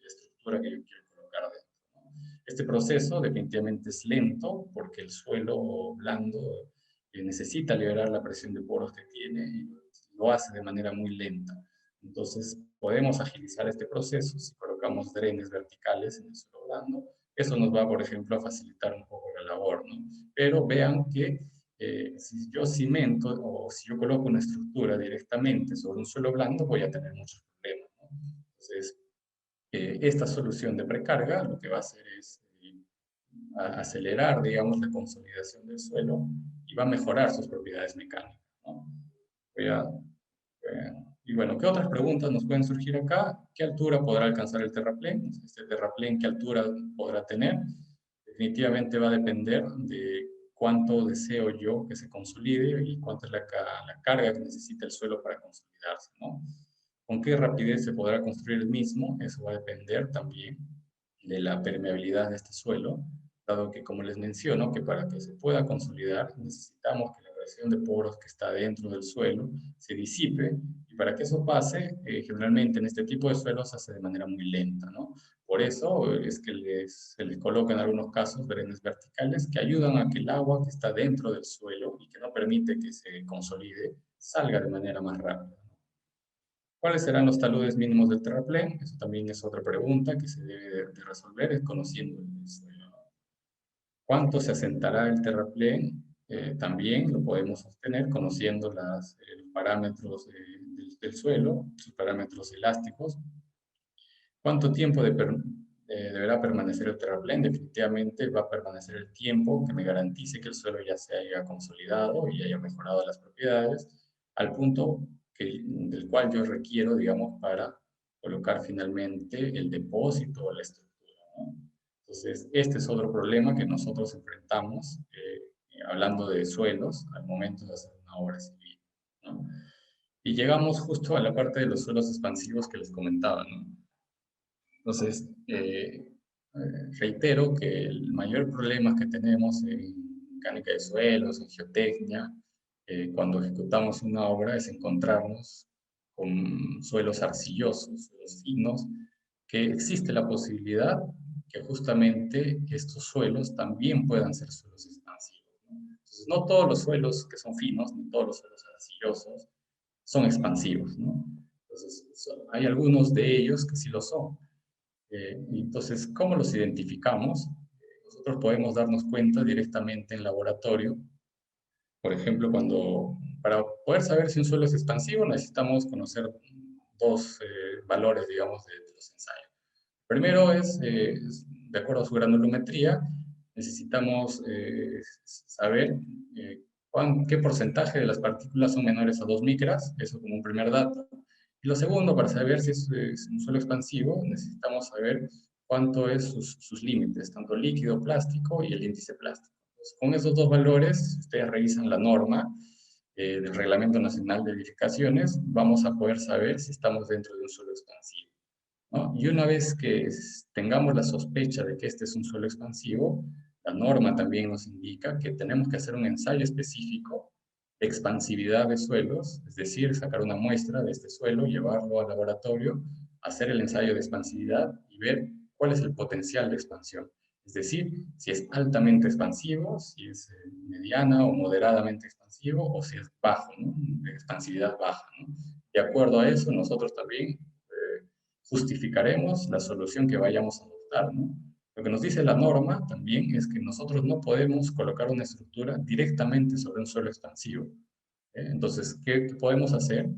la estructura que yo quiero colocar dentro, ¿no? Este proceso definitivamente es lento porque el suelo blando necesita liberar la presión de poros que tiene y lo hace de manera muy lenta. Entonces, podemos agilizar este proceso si colocamos drenes verticales en el suelo blando. Eso nos va, por ejemplo, a facilitar un poco la labor, ¿no? Pero vean que si yo cimento o si yo coloco una estructura directamente sobre un suelo blando, voy a tener muchos problemas, ¿no? Entonces, esta solución de precarga lo que va a hacer es acelerar, digamos, la consolidación del suelo y va a mejorar sus propiedades mecánicas, ¿no? Y bueno, ¿qué otras preguntas nos pueden surgir acá? ¿Qué altura podrá alcanzar el terraplén? Este terraplén, ¿qué altura podrá tener? Definitivamente va a depender de cuánto deseo yo que se consolide y cuánta es la carga que necesita el suelo para consolidarse, ¿no? ¿Con qué rapidez se podrá construir el mismo? Eso va a depender también de la permeabilidad de este suelo, dado que, como les menciono, que para que se pueda consolidar necesitamos que la presión de poros que está dentro del suelo se disipe, y para que eso pase, generalmente en este tipo de suelos se hace de manera muy lenta, ¿no? Por eso es que se les coloca en algunos casos drenes verticales que ayudan a que el agua que está dentro del suelo y que no permite que se consolide, salga de manera más rápida. ¿Cuáles serán los taludes mínimos del terraplén? Eso también es otra pregunta que se debe de resolver, es conociendo el suelo. ¿Cuánto se asentará el terraplén? También lo podemos obtener conociendo los parámetros del suelo, sus parámetros elásticos. ¿Cuánto tiempo deberá permanecer el terraplén? Definitivamente va a permanecer el tiempo que me garantice que el suelo ya se haya consolidado y haya mejorado las propiedades al punto del cual yo requiero, digamos, para colocar finalmente el depósito o la estructura, ¿no? Entonces, este es otro problema que nosotros enfrentamos hablando de suelos al momento de hacer una obra civil, ¿no? Y llegamos justo a la parte de los suelos expansivos que les comentaba, ¿no? Entonces, reitero que el mayor problema que tenemos en mecánica de suelos, en geotecnia, cuando ejecutamos una obra es encontrarnos con suelos arcillosos, suelos finos, que existe la posibilidad que justamente estos suelos también puedan ser suelos expansivos, ¿no? Entonces, no todos los suelos que son finos, ni todos los suelos arcillosos son expansivos, ¿no? Entonces, hay algunos de ellos que sí lo son. Entonces, ¿cómo los identificamos? Nosotros podemos darnos cuenta directamente en laboratorio. Por ejemplo, para poder saber si un suelo es expansivo, necesitamos conocer dos valores, digamos, de los ensayos. Primero de acuerdo a su granulometría, necesitamos saber qué porcentaje de las partículas son menores a 2 micras, eso como un primer dato. Y lo segundo, para saber si es un suelo expansivo, necesitamos saber cuánto es sus límites, tanto líquido, plástico y el índice plástico. Entonces, con esos dos valores, ustedes revisan la norma del Reglamento Nacional de Edificaciones, vamos a poder saber si estamos dentro de un suelo expansivo, ¿no? Y una vez que tengamos la sospecha de que este es un suelo expansivo, la norma también nos indica que tenemos que hacer un ensayo específico de expansividad de suelos, es decir, sacar una muestra de este suelo, llevarlo al laboratorio, hacer el ensayo de expansividad y ver cuál es el potencial de expansión. Es decir, si es altamente expansivo, si es mediana o moderadamente expansivo, o si es bajo, ¿no? De expansividad baja, ¿no? De acuerdo a eso, nosotros también justificaremos la solución que vayamos a adoptar, ¿no? Lo que nos dice la norma también es que nosotros no podemos colocar una estructura directamente sobre un suelo expansivo. Entonces, ¿qué podemos hacer?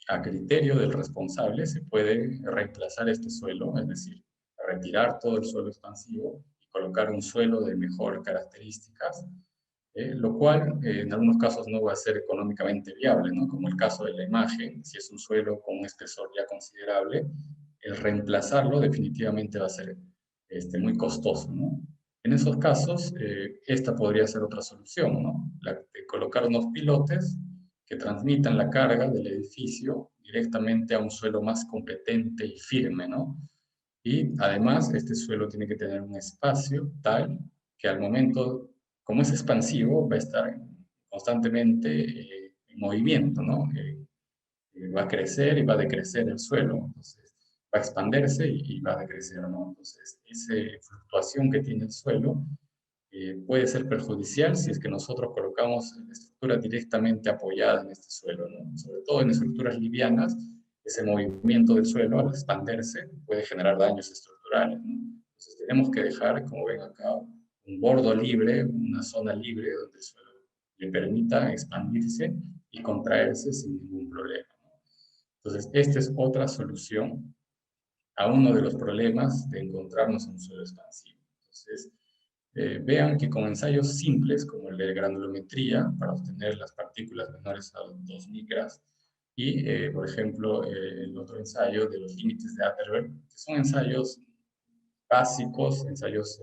A criterio del responsable se puede reemplazar este suelo, es decir, retirar todo el suelo expansivo y colocar un suelo de mejor características, lo cual en algunos casos no va a ser económicamente viable, ¿no? Como el caso de la imagen, si es un suelo con un espesor ya considerable, el reemplazarlo definitivamente va a ser muy costoso, ¿no? En esos casos, esta podría ser otra solución, ¿no? La de colocar unos pilotes que transmitan la carga del edificio directamente a un suelo más competente y firme, ¿no? Y además, este suelo tiene que tener un espacio tal que al momento, como es expansivo, va a estar constantemente en movimiento, ¿no? Va a crecer y va a decrecer el suelo, entonces va a expandirse y va a decrecer, ¿no? Entonces, esa fluctuación que tiene el suelo puede ser perjudicial si es que nosotros colocamos la estructura directamente apoyada en este suelo, ¿no? Sobre todo en estructuras livianas, ese movimiento del suelo al expandirse puede generar daños estructurales, ¿no? Entonces tenemos que dejar, como ven acá, un bordo libre, una zona libre donde el suelo le permita expandirse y contraerse sin ningún problema, ¿no? Entonces, esta es otra solución a uno de los problemas de encontrarnos en un suelo expansivo. Entonces, vean que con ensayos simples, como el de granulometría, para obtener las partículas menores a 2 micras, y, por ejemplo, el otro ensayo de los límites de Atterberg, que son ensayos básicos, ensayos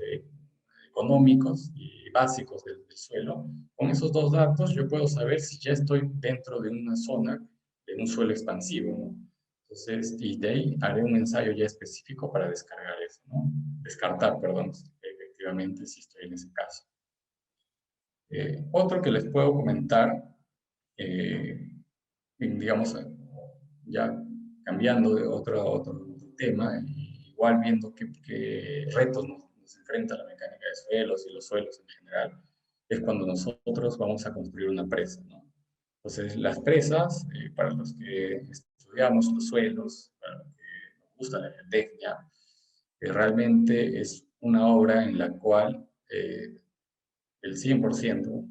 económicos y básicos del suelo. Con esos dos datos yo puedo saber si ya estoy dentro de una zona de un suelo expansivo, ¿no? Entonces, y de ahí haré un ensayo ya específico para descargar eso, ¿no? Descartar, perdón, efectivamente, si estoy en ese caso. Otro que les puedo comentar, digamos, ya cambiando de otro tema, igual viendo qué retos nos enfrenta la mecánica de suelos y los suelos en general, es cuando nosotros vamos a construir una presa, ¿no? Entonces, las presas, para los que estudiamos los suelos, para los que nos gusta la geotecnia, realmente es una obra en la cual el 100%,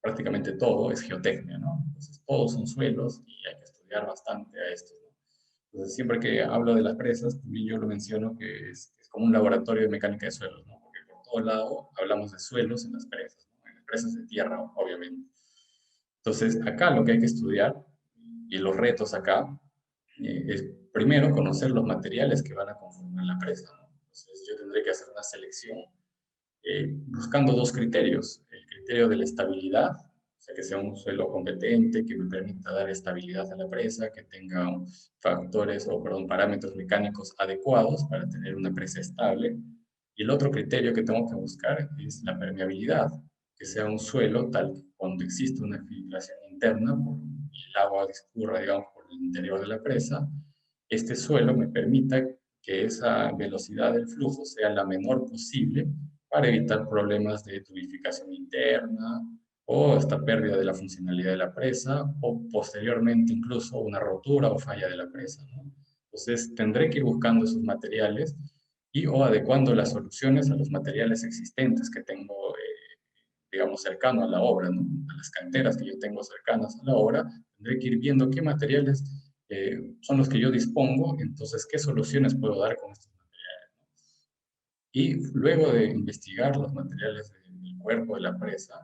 prácticamente todo, es geotecnia, ¿no? Entonces, todos son suelos y hay que estudiar bastante a esto, ¿no? Entonces, siempre que hablo de las presas, también yo lo menciono que es como un laboratorio de mecánica de suelos, ¿no? Porque por todo lado hablamos de suelos en las presas, ¿no? En las presas de tierra, obviamente. Entonces, acá lo que hay que estudiar, y los retos acá, es primero conocer los materiales que van a conformar la presa, ¿no? Entonces, yo tendré que hacer una selección buscando dos criterios. El criterio de la estabilidad, o sea, que sea un suelo competente, que me permita dar estabilidad a la presa, que tenga factores o, perdón, parámetros mecánicos adecuados para tener una presa estable. Y el otro criterio que tengo que buscar es la permeabilidad, que sea un suelo tal que cuando existe una filtración interna y el agua discurra, digamos, por el interior de la presa, este suelo me permita que esa velocidad del flujo sea la menor posible para evitar problemas de tubificación interna o esta pérdida de la funcionalidad de la presa o posteriormente incluso una rotura o falla de la presa, ¿no? Entonces tendré que ir buscando esos materiales y o adecuando las soluciones a los materiales existentes que tengo, digamos, cercano a la obra, ¿no? A las canteras que yo tengo cercanas a la obra, tendré que ir viendo qué materiales son los que yo dispongo, entonces qué soluciones puedo dar con estos materiales, ¿no? Y luego de investigar los materiales del cuerpo de la presa,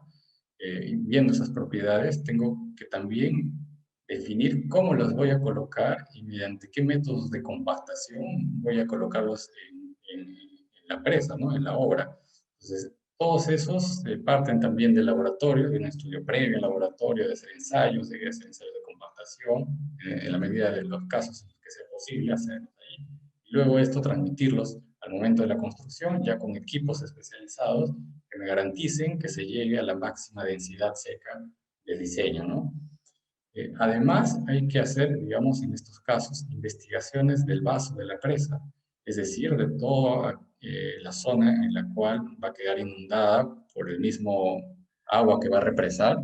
viendo esas propiedades, tengo que también definir cómo las voy a colocar y mediante qué métodos de compactación voy a colocarlos en la presa, ¿no? En la obra. Entonces, todos esos parten también del laboratorio, de un estudio previo en laboratorio, de hacer ensayos, de hacer ensayos de compactación, en la medida de los casos en los que sea posible hacerlos ahí. Y luego esto transmitirlos al momento de la construcción, ya con equipos especializados que me garanticen que se llegue a la máxima densidad seca del diseño, ¿no? Además, hay que hacer, digamos, en estos casos, investigaciones del vaso de la presa, es decir, de toda la zona en la cual va a quedar inundada por el mismo agua que va a represar.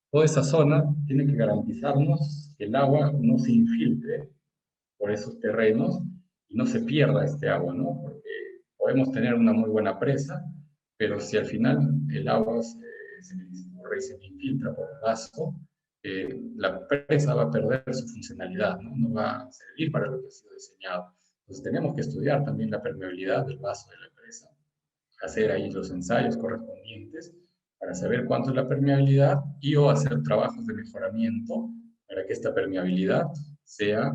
Toda esa zona tiene que garantizarnos que el agua no se infiltre por esos terrenos y no se pierda este agua, ¿no? Porque podemos tener una muy buena presa, pero si al final el agua se me discurre y se me infiltra por el vaso, la presa va a perder su funcionalidad, ¿no? No va a servir para lo que ha sido diseñado. Entonces tenemos que estudiar también la permeabilidad del vaso de la presa, hacer ahí los ensayos correspondientes para saber cuánto es la permeabilidad y o hacer trabajos de mejoramiento para que esta permeabilidad sea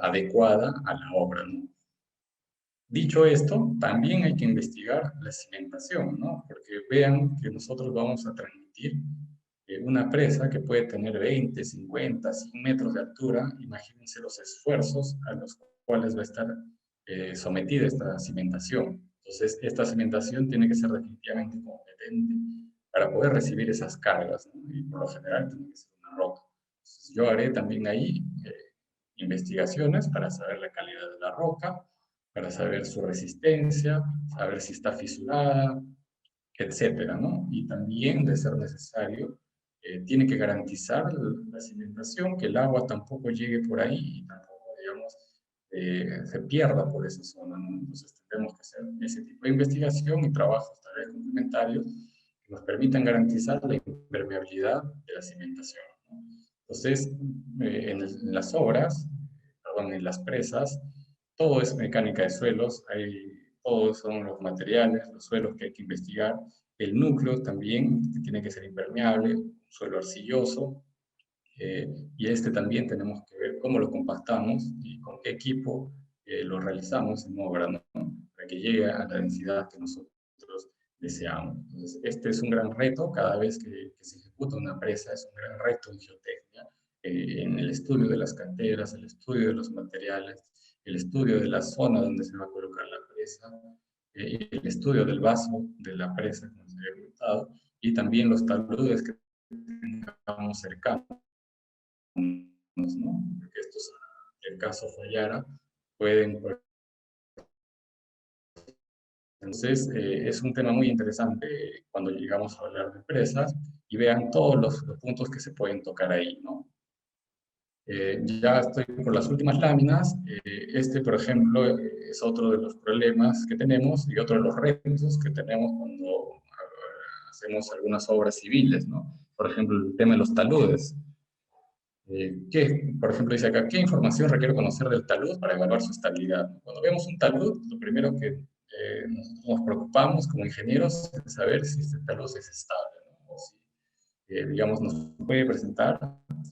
adecuada a la obra, ¿no? Dicho esto, también hay que investigar la cimentación, ¿no? Porque vean que nosotros vamos a transmitir una presa que puede tener 20, 50, 100 metros de altura. Imagínense los esfuerzos a los cuales va a estar sometida esta cimentación. Entonces, esta cimentación tiene que ser definitivamente competente para poder recibir esas cargas, ¿no? Y por lo general tiene que ser una roca. Entonces, yo haré también ahí investigaciones para saber la calidad de la roca, para saber su resistencia, saber si está fisurada, etcétera, ¿no? Y también, de ser necesario, tiene que garantizar la cimentación, que el agua tampoco llegue por ahí y tampoco, digamos, se pierda por esa zona, ¿no? Entonces tendremos que hacer ese tipo de investigación y trabajos tal vez complementarios que nos permitan garantizar la impermeabilidad de la cimentación, ¿no? Entonces, en las obras, perdón, en las presas, todo es mecánica de suelos, todos son los materiales, los suelos que hay que investigar, el núcleo también, que tiene que ser impermeable, un suelo arcilloso, y este también tenemos que ver cómo lo compactamos y con qué equipo lo realizamos en obra, ¿no? Para que llegue a la densidad que nosotros deseamos. Entonces, este es un gran reto cada vez que se ejecuta una presa, es un gran reto en geotecnia, en el estudio de las canteras, el estudio de los materiales, el estudio de la zona donde se va a colocar la presa, el estudio del vaso de la presa, como se había comentado, y también los taludes que tengamos cercanos, ¿no? Porque estos, en el caso fallara, pueden... Entonces, es un tema muy interesante cuando llegamos a hablar de presas y vean todos los puntos que se pueden tocar ahí, ¿no? Ya estoy por las últimas láminas. Este, por ejemplo, es otro de los problemas que tenemos y otro de los retos que tenemos cuando hacemos algunas obras civiles, ¿no? Por ejemplo, el tema de los taludes. Por ejemplo, dice acá, ¿qué información requiere conocer del talud para evaluar su estabilidad? Cuando vemos un talud, lo primero que nosotros nos preocupamos como ingenieros es saber si este talud es estable, ¿no? O si, digamos, nos puede presentar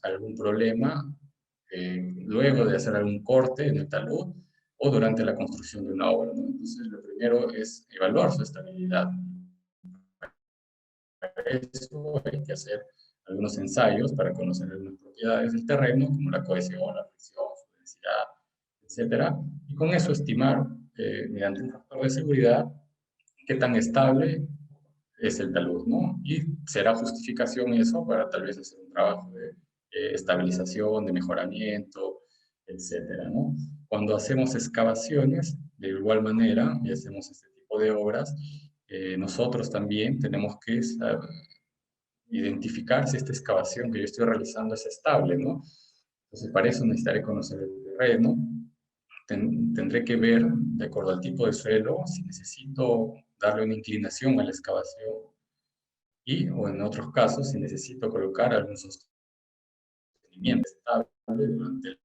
algún problema luego de hacer algún corte en el talud o durante la construcción de una obra, ¿no? Entonces, lo primero es evaluar su estabilidad. Para eso hay que hacer algunos ensayos para conocer algunas propiedades del terreno, como la cohesión, la fricción, su densidad, etcétera, y con eso estimar, mediante un factor de seguridad, qué tan estable es el talud, ¿no? Y será justificación eso para tal vez hacer un trabajo de estabilización, de mejoramiento, etcétera, ¿no? Cuando hacemos excavaciones, de igual manera, y hacemos este tipo de obras, nosotros también tenemos que identificar si esta excavación que yo estoy realizando es estable, ¿no? Entonces, para eso necesitaré conocer el terreno, tendré que ver, de acuerdo al tipo de suelo, si necesito darle una inclinación a la excavación y, o en otros casos, si necesito colocar algún sostenimiento estable durante la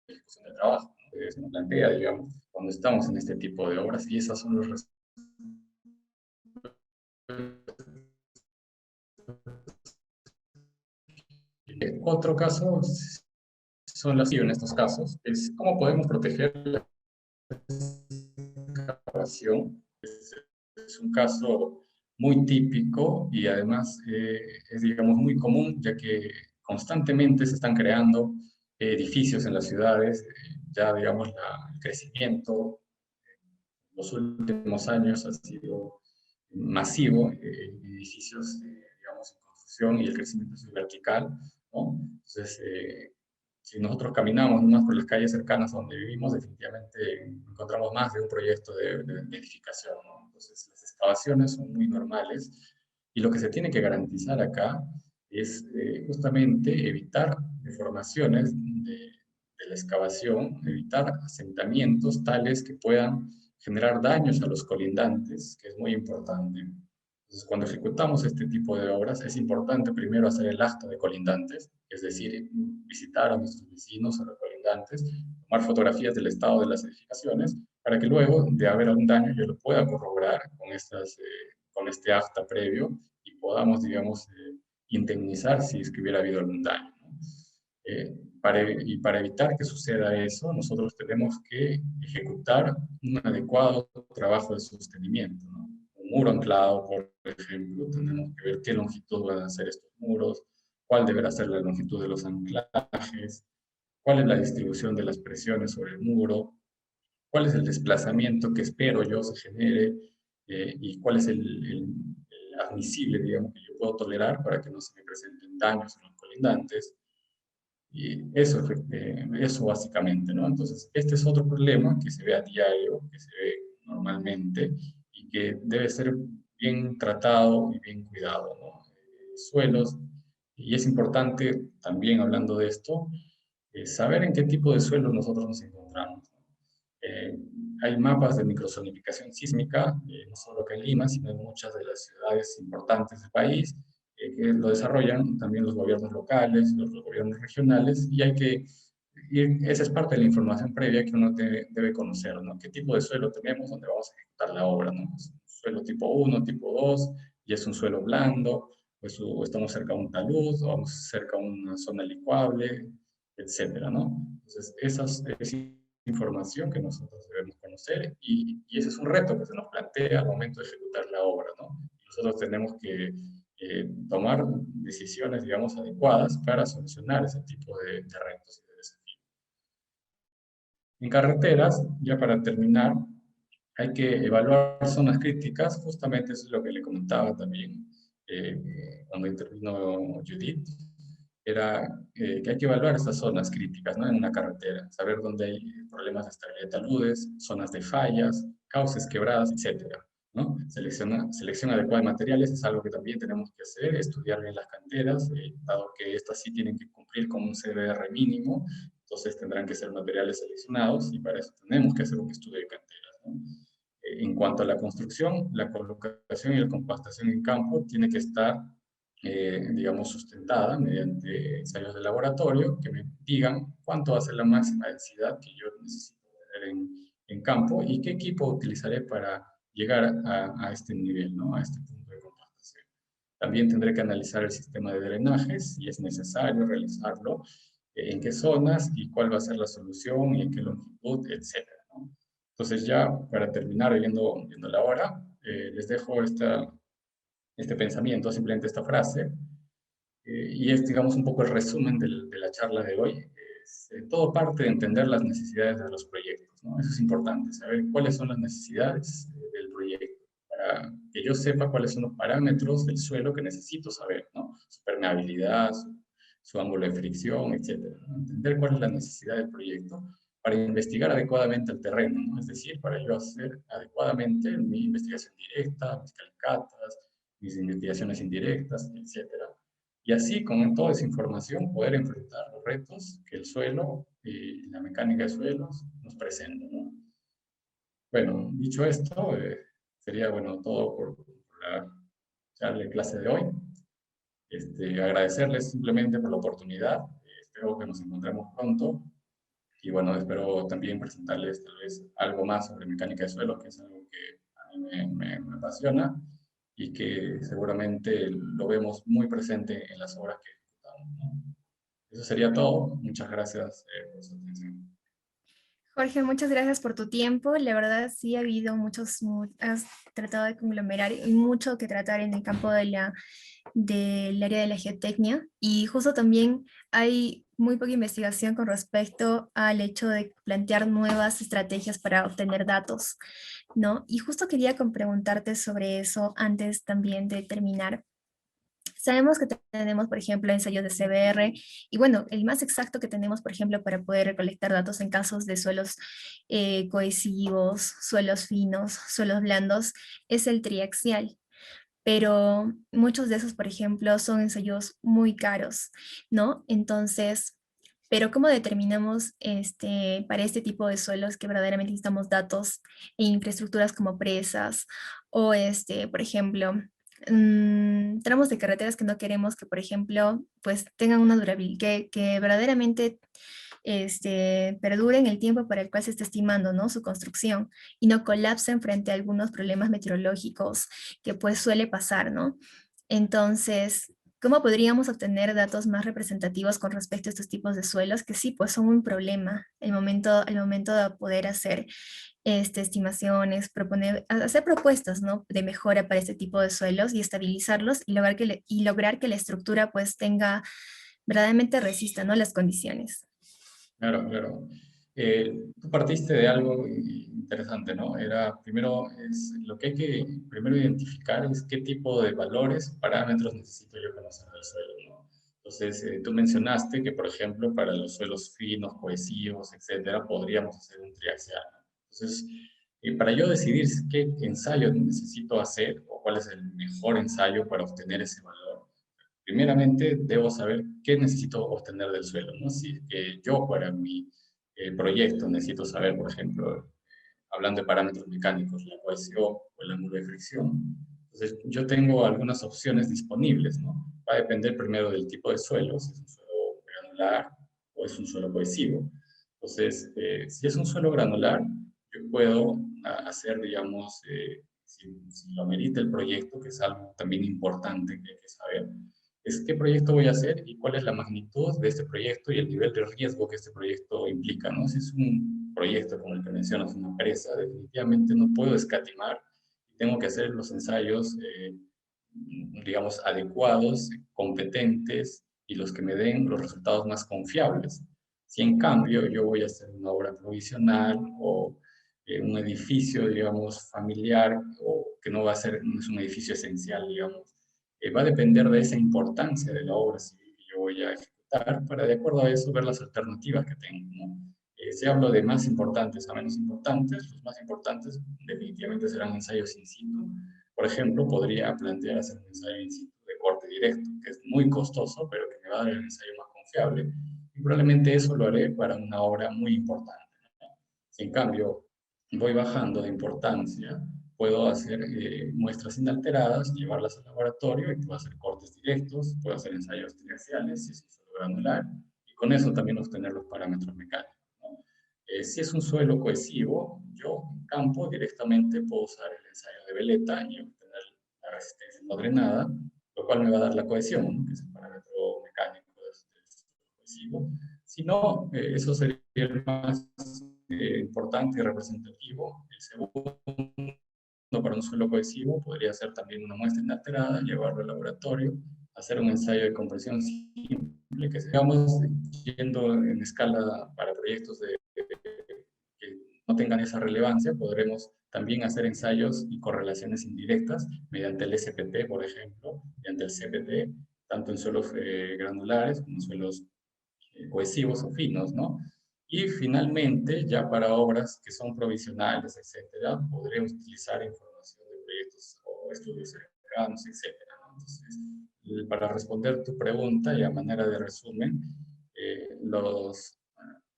ejecución del trabajo. Se nos plantea, digamos, cuando estamos en este tipo de obras, y esas son los resultados. Otro caso son las, y en estos casos, es cómo podemos proteger la excavación. Es un caso muy típico y además es, digamos, muy común, ya que constantemente se están creando edificios en las ciudades, ya, digamos, el crecimiento en los últimos años ha sido masivo, edificios, digamos, en construcción y el crecimiento es vertical, ¿no? Entonces, si nosotros caminamos nomás por las calles cercanas a donde vivimos, definitivamente encontramos más de un proyecto de edificación, ¿no? Entonces, las excavaciones son muy normales y lo que se tiene que garantizar acá es justamente evitar deformaciones de la excavación, evitar asentamientos tales que puedan generar daños a los colindantes, que es muy importante. Entonces, cuando ejecutamos este tipo de obras, es importante primero hacer el acta de colindantes, es decir, visitar a nuestros vecinos, a los colindantes, tomar fotografías del estado de las edificaciones, para que luego de haber algún daño yo lo pueda corroborar con este acta previo y podamos, digamos, indemnizar si es que hubiera habido algún daño, ¿no? Y para evitar que suceda eso, nosotros tenemos que ejecutar un adecuado trabajo de sostenimiento, ¿no? Un muro anclado, por ejemplo, tenemos que ver qué longitud van a ser estos muros, cuál deberá ser la longitud de los anclajes, cuál es la distribución de las presiones sobre el muro, cuál es el desplazamiento que espero yo se genere y cuál es el admisible, digamos, que yo puedo tolerar para que no se me presenten daños en los colindantes. Y eso básicamente, ¿no? Entonces, este es otro problema que se ve a diario, que se ve normalmente y que debe ser bien tratado y bien cuidado, ¿no? Suelos, y es importante también hablando de esto, saber en qué tipo de suelos nosotros nos encontramos, ¿no? Eh, Hay mapas de microzonificación sísmica, no solo acá en Lima, sino en muchas de las ciudades importantes del país, que lo desarrollan también los gobiernos locales, los gobiernos regionales, y hay que y esa es parte de la información previa que uno debe conocer, ¿no? ¿Qué tipo de suelo tenemos donde vamos a ejecutar la obra, ¿no? ¿Es un suelo tipo 1, tipo 2, y es un suelo blando, pues, o estamos cerca de un talud, o vamos cerca de una zona licuable, etcétera, ¿no? Entonces, esa es información que nosotros debemos conocer y ese es un reto que se nos plantea al momento de ejecutar la obra, ¿no? Nosotros tenemos que tomar decisiones, digamos, adecuadas para solucionar ese tipo de retos y de desafíos. En carreteras, ya para terminar, hay que evaluar zonas críticas, justamente eso es lo que le comentaba también cuando intervino Judith, era que hay que evaluar estas zonas críticas, ¿no? En una carretera, saber dónde hay problemas de estabilidad de taludes, zonas de fallas, cauces quebradas, etcétera, ¿no? Selección adecuada de materiales es algo que también tenemos que hacer, estudiar bien las canteras, dado que estas sí tienen que cumplir con un CBR mínimo, entonces tendrán que ser materiales seleccionados y para eso tenemos que hacer un estudio de canteras, ¿no? En cuanto a la construcción, la colocación y la compactación en campo tiene que estar, digamos, sustentada mediante ensayos de laboratorio que me digan cuánto va a ser la máxima densidad que yo necesito tener en campo y qué equipo utilizaré para llegar a este nivel, ¿no? A este punto de compactación. También tendré que analizar el sistema de drenaje, si es necesario realizarlo, en qué zonas y cuál va a ser la solución y en qué longitud, etcétera, ¿no? Entonces ya para terminar viendo la hora, les dejo este pensamiento, simplemente esta frase, y es, digamos, un poco el resumen de la charla de hoy. Todo parte de entender las necesidades de los proyectos, ¿no? Eso es importante, saber cuáles son las necesidades del proyecto, para que yo sepa cuáles son los parámetros del suelo que necesito saber, ¿no? Su permeabilidad, su ángulo de fricción, etcétera, ¿no? Entender cuál es la necesidad del proyecto para investigar adecuadamente el terreno, ¿no? Es decir, para yo hacer adecuadamente mi investigación directa, mis calicatas, mis investigaciones indirectas, etcétera. Y así, con toda esa información, poder enfrentar los retos que el suelo y la mecánica de suelos nos presentan, ¿no? Bueno, dicho esto, sería, bueno, todo por la charla de clase de hoy. Agradecerles simplemente por la oportunidad. Espero que nos encontremos pronto. Y bueno, espero también presentarles tal vez algo más sobre mecánica de suelo, que es algo que a mí me apasiona y que seguramente lo vemos muy presente en las obras que ejecutamos, ¿no? Eso sería todo. Muchas gracias por su atención. Jorge, muchas gracias por tu tiempo. La verdad, sí ha habido has tratado de conglomerar y mucho que tratar en el campo del área de la geotecnia. Y justo también hay muy poca investigación con respecto al hecho de plantear nuevas estrategias para obtener datos, ¿no? Y justo quería preguntarte sobre eso antes también de terminar. Sabemos que tenemos, por ejemplo, ensayos de CBR y bueno, el más exacto que tenemos, por ejemplo, para poder recolectar datos en casos de suelos cohesivos, suelos finos, suelos blandos, es el triaxial. Pero muchos de esos, por ejemplo, son ensayos muy caros, ¿no? Entonces, pero ¿cómo determinamos para este tipo de suelos que verdaderamente necesitamos datos e infraestructuras como presas o, por ejemplo, tramos de carreteras que no queremos que, por ejemplo, pues tengan una durabilidad, que verdaderamente perduren el tiempo para el cual se está estimando, ¿no? Su construcción y no colapsen frente a algunos problemas meteorológicos que pues suele pasar, ¿no? Entonces, ¿cómo podríamos obtener datos más representativos con respecto a estos tipos de suelos que sí, pues son un problema al momento de poder hacer estimaciones, hacer propuestas, ¿no? De mejora para este tipo de suelos y estabilizarlos y lograr que la estructura pues tenga, verdaderamente resista, ¿no? Las condiciones. Claro, claro. Tú partiste de algo interesante, ¿no? Era, primero, lo que hay que primero identificar es qué tipo de valores, parámetros necesito yo conocer del suelo, ¿no? Entonces, tú mencionaste que, por ejemplo, para los suelos finos, cohesivos, etcétera, podríamos hacer un triaxial, ¿no? Entonces, para yo decidir qué ensayo necesito hacer o cuál es el mejor ensayo para obtener ese valor, primeramente debo saber qué necesito obtener del suelo, ¿no? Si yo para mi proyecto necesito saber, por ejemplo, hablando de parámetros mecánicos, la cohesión o el ángulo de fricción. Entonces, yo tengo algunas opciones disponibles, ¿no? Va a depender primero del tipo de suelo, si es un suelo granular o es un suelo cohesivo. Entonces, si es un suelo granular, yo puedo hacer, digamos, si lo amerita el proyecto, que es algo también importante que hay que saber, es qué proyecto voy a hacer y cuál es la magnitud de este proyecto y el nivel de riesgo que este proyecto implica, ¿no? Si es un proyecto como el que mencionas, una empresa, definitivamente no puedo escatimar. Tengo que hacer los ensayos, digamos, adecuados, competentes y los que me den los resultados más confiables. Si en cambio yo voy a hacer una obra provisional o un edificio, digamos, familiar, o que no va a ser, no es un edificio esencial, digamos, va a depender de esa importancia de la obra civil que yo voy a ejecutar para, de acuerdo a eso, ver las alternativas que tengo, ¿no? Si hablo de más importantes a menos importantes, los más importantes definitivamente serán ensayos in situ. Por ejemplo, podría plantear hacer un ensayo in situ de corte directo, que es muy costoso, pero que me va a dar el ensayo más confiable. Y probablemente eso lo haré para una obra muy importante, ¿no? Si en cambio voy bajando de importancia, puedo hacer muestras inalteradas, llevarlas al laboratorio y puedo hacer cortes directos, puedo hacer ensayos triaxiales, si es un suelo granular, y con eso también obtener los parámetros mecánicos, ¿no? Si es un suelo cohesivo, yo en campo directamente puedo usar el ensayo de veleta y obtener la resistencia no drenada, lo cual me va a dar la cohesión, ¿no? Que es el parámetro mecánico del suelo cohesivo. Si no, eso sería el más importante y representativo. El segundo, para un suelo cohesivo, podría ser también una muestra inalterada, llevarlo al laboratorio, hacer un ensayo de compresión simple, que sigamos yendo en escala para proyectos que no tengan esa relevancia, podremos también hacer ensayos y correlaciones indirectas mediante el SPT, por ejemplo, mediante el CPT, tanto en suelos granulares como en suelos cohesivos o finos, ¿no? Y finalmente, ya para obras que son provisionales, etcétera, podré utilizar información de proyectos o estudios cercanos, etcétera, ¿no? Entonces, para responder tu pregunta y a manera de resumen,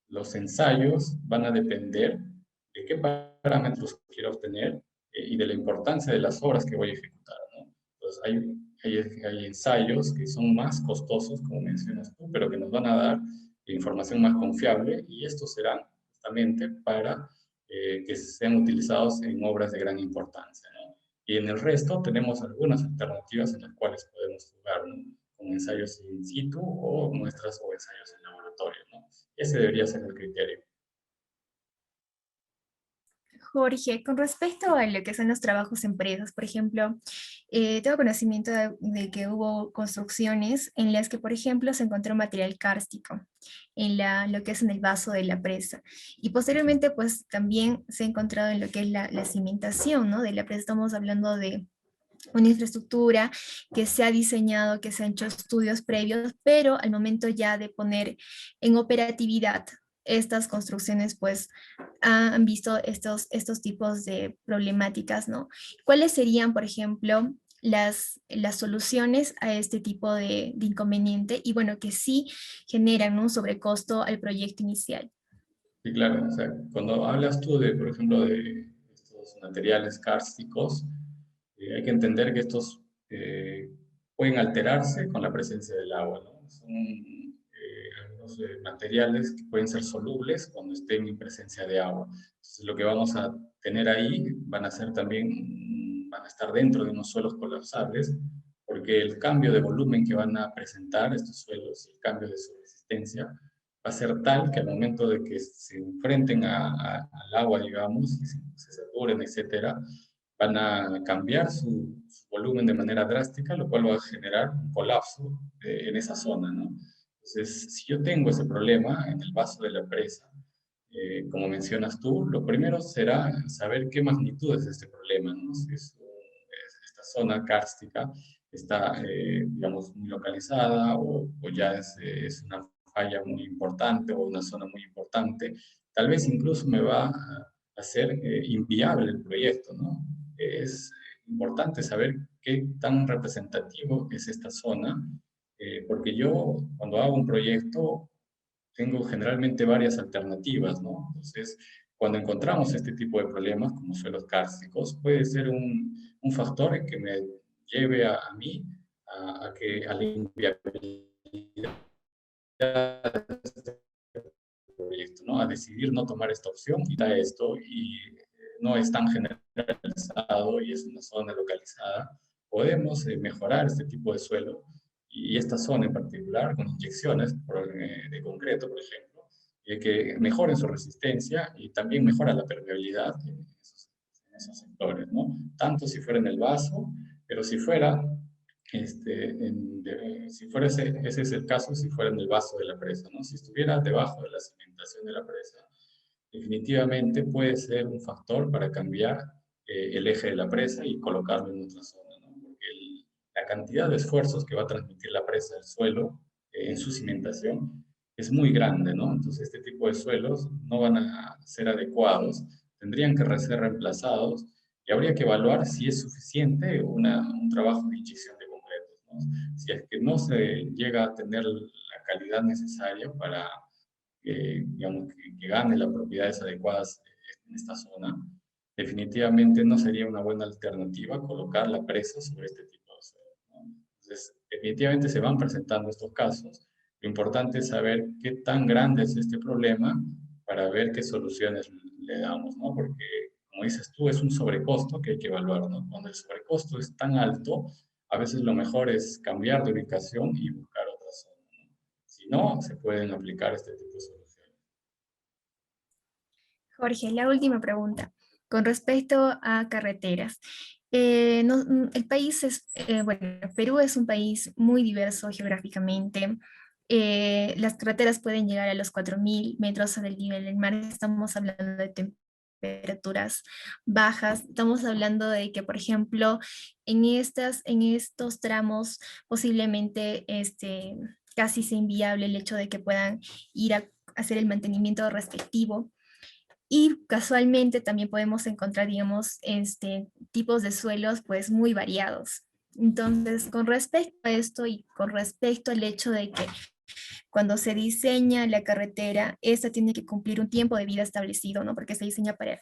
los ensayos van a depender de qué parámetros quiero obtener y de la importancia de las obras que voy a ejecutar, ¿no? Entonces, hay ensayos que son más costosos, como mencionas tú, pero que nos van a dar información más confiable y estos serán justamente para que sean utilizados en obras de gran importancia, ¿no? Y en el resto tenemos algunas alternativas en las cuales podemos jugar, ¿no? Con ensayos in situ o muestras o ensayos en laboratorio, ¿no? Ese debería ser el criterio. Jorge, con respecto a lo que son los trabajos en presas, por ejemplo, tengo conocimiento de que hubo construcciones en las que, por ejemplo, se encontró material kárstico en lo que es en el vaso de la presa. Y posteriormente, pues también se ha encontrado en lo que es la cimentación, ¿no? De la presa. Estamos hablando de una infraestructura que se ha diseñado, que se han hecho estudios previos, pero al momento ya de poner en operatividad estas construcciones, pues han visto estos tipos de problemáticas, ¿no? ¿Cuáles serían, por ejemplo, las soluciones a este tipo de inconveniente? Y bueno, que sí generan un sobrecosto al proyecto inicial. Sí, claro. O sea, cuando hablas tú de, por ejemplo, de estos materiales kársticos, hay que entender que estos pueden alterarse con la presencia del agua, ¿no? Son algunos materiales que pueden ser solubles cuando estén en presencia de agua. Entonces, lo que vamos a tener ahí van a ser también, van a estar dentro de unos suelos colapsables, porque el cambio de volumen que van a presentar estos suelos, el cambio de su resistencia, va a ser tal que al momento de que se enfrenten al agua, digamos, y se saturen, etcétera, van a cambiar su volumen de manera drástica, lo cual va a generar un colapso en esa zona, ¿no? Entonces, si yo tengo ese problema en el vaso de la presa, como mencionas tú, lo primero será saber qué magnitud es este problema, ¿no? Si es esta zona kárstica está, digamos, muy localizada o ya es una falla muy importante o una zona muy importante, tal vez incluso me va a hacer inviable el proyecto, ¿no? Es importante saber qué tan representativo es esta zona, porque yo cuando hago un proyecto tengo generalmente varias alternativas, ¿no? Entonces, cuando encontramos este tipo de problemas, como suelos kársticos, puede ser un factor que me lleve a mí a la inviabilidad de este proyecto, ¿no? A decidir no tomar esta opción y da esto, y no es tan generalizado y es una zona localizada, podemos mejorar este tipo de suelo y esta zona en particular con inyecciones de concreto, por ejemplo, que mejoren su resistencia y también mejora la permeabilidad en esos sectores, ¿no? Tanto si fuera en el vaso, pero si fuera, si fuera ese es el caso, si fuera en el vaso de la presa, ¿no? Si estuviera debajo de la cimentación de la presa, definitivamente puede ser un factor para cambiar el eje de la presa y colocarlo en otra zona, ¿no? Porque la cantidad de esfuerzos que va a transmitir la presa al suelo en su cimentación es muy grande, ¿no? Entonces este tipo de suelos no van a ser adecuados, tendrían que ser reemplazados y habría que evaluar si es suficiente un trabajo de inyección de concretos, ¿no? Si es que no se llega a tener la calidad necesaria para digamos, que gane las propiedades adecuadas en esta zona, definitivamente no sería una buena alternativa colocar la presa sobre este tipo de suelo, ¿no? Entonces, definitivamente se van presentando estos casos. Lo importante es saber qué tan grande es este problema para ver qué soluciones le damos, ¿no? Porque, como dices tú, es un sobrecosto que hay que evaluar, ¿no? Cuando el sobrecosto es tan alto, a veces lo mejor es cambiar de ubicación y buscar otra zona, ¿no? Si no, se pueden aplicar este tipo de soluciones. Jorge, la última pregunta. Con respecto a carreteras. El país es, bueno, Perú es un país muy diverso geográficamente. Las carreteras pueden llegar a los 4.000 metros sobre el nivel del mar. Estamos hablando de temperaturas bajas. Estamos hablando de que, por ejemplo, en estos tramos posiblemente casi sea inviable el hecho de que puedan ir a hacer el mantenimiento respectivo. Y casualmente también podemos encontrar, digamos, tipos de suelos pues muy variados. Entonces, con respecto a esto y con respecto al hecho de que cuando se diseña la carretera, esta tiene que cumplir un tiempo de vida establecido, ¿no? Porque se diseña para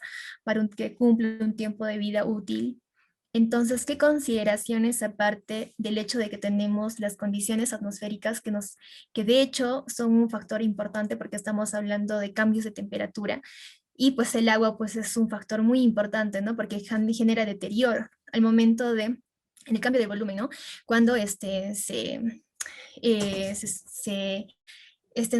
que cumpla un tiempo de vida útil. Entonces, ¿qué consideraciones aparte del hecho de que tenemos las condiciones atmosféricas que de hecho son un factor importante porque estamos hablando de cambios de temperatura? Y pues el agua pues es un factor muy importante, ¿no? Porque genera deterioro al momento en el cambio de volumen, ¿no? Cuando esté en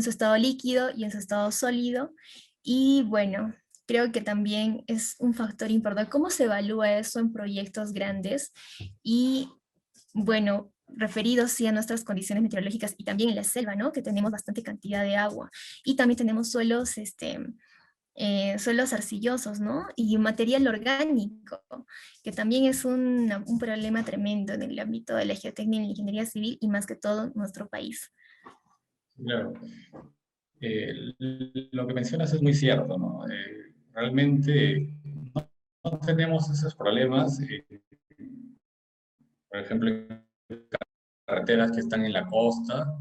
su estado líquido y en su estado sólido. Y bueno, creo que también es un factor importante. ¿Cómo se evalúa eso en proyectos grandes? Y bueno, referidos sí a nuestras condiciones meteorológicas y también en la selva, ¿no? Que tenemos bastante cantidad de agua. Y también tenemos suelos arcillosos, ¿no? Y material orgánico, que también es un problema tremendo en el ámbito de la geotecnia y la ingeniería civil y más que todo en nuestro país. Claro. Lo que mencionas es muy cierto, ¿no? Realmente no tenemos esos problemas, por ejemplo, carreteras que están en la costa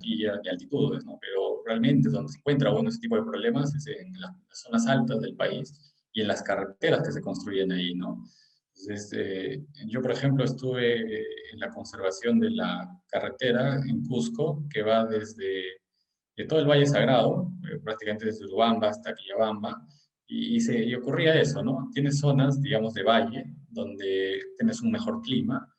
y altitudes, ¿no? Pero realmente donde se encuentra uno ese tipo de problemas es en las zonas altas del país y en las carreteras que se construyen ahí, ¿no? Entonces, yo, por ejemplo, estuve en la conservación de la carretera en Cusco, que va desde todo el Valle Sagrado, prácticamente desde Urubamba hasta Quillabamba, y ocurría eso, ¿no? Tienes zonas, digamos, de valle, donde tienes un mejor clima,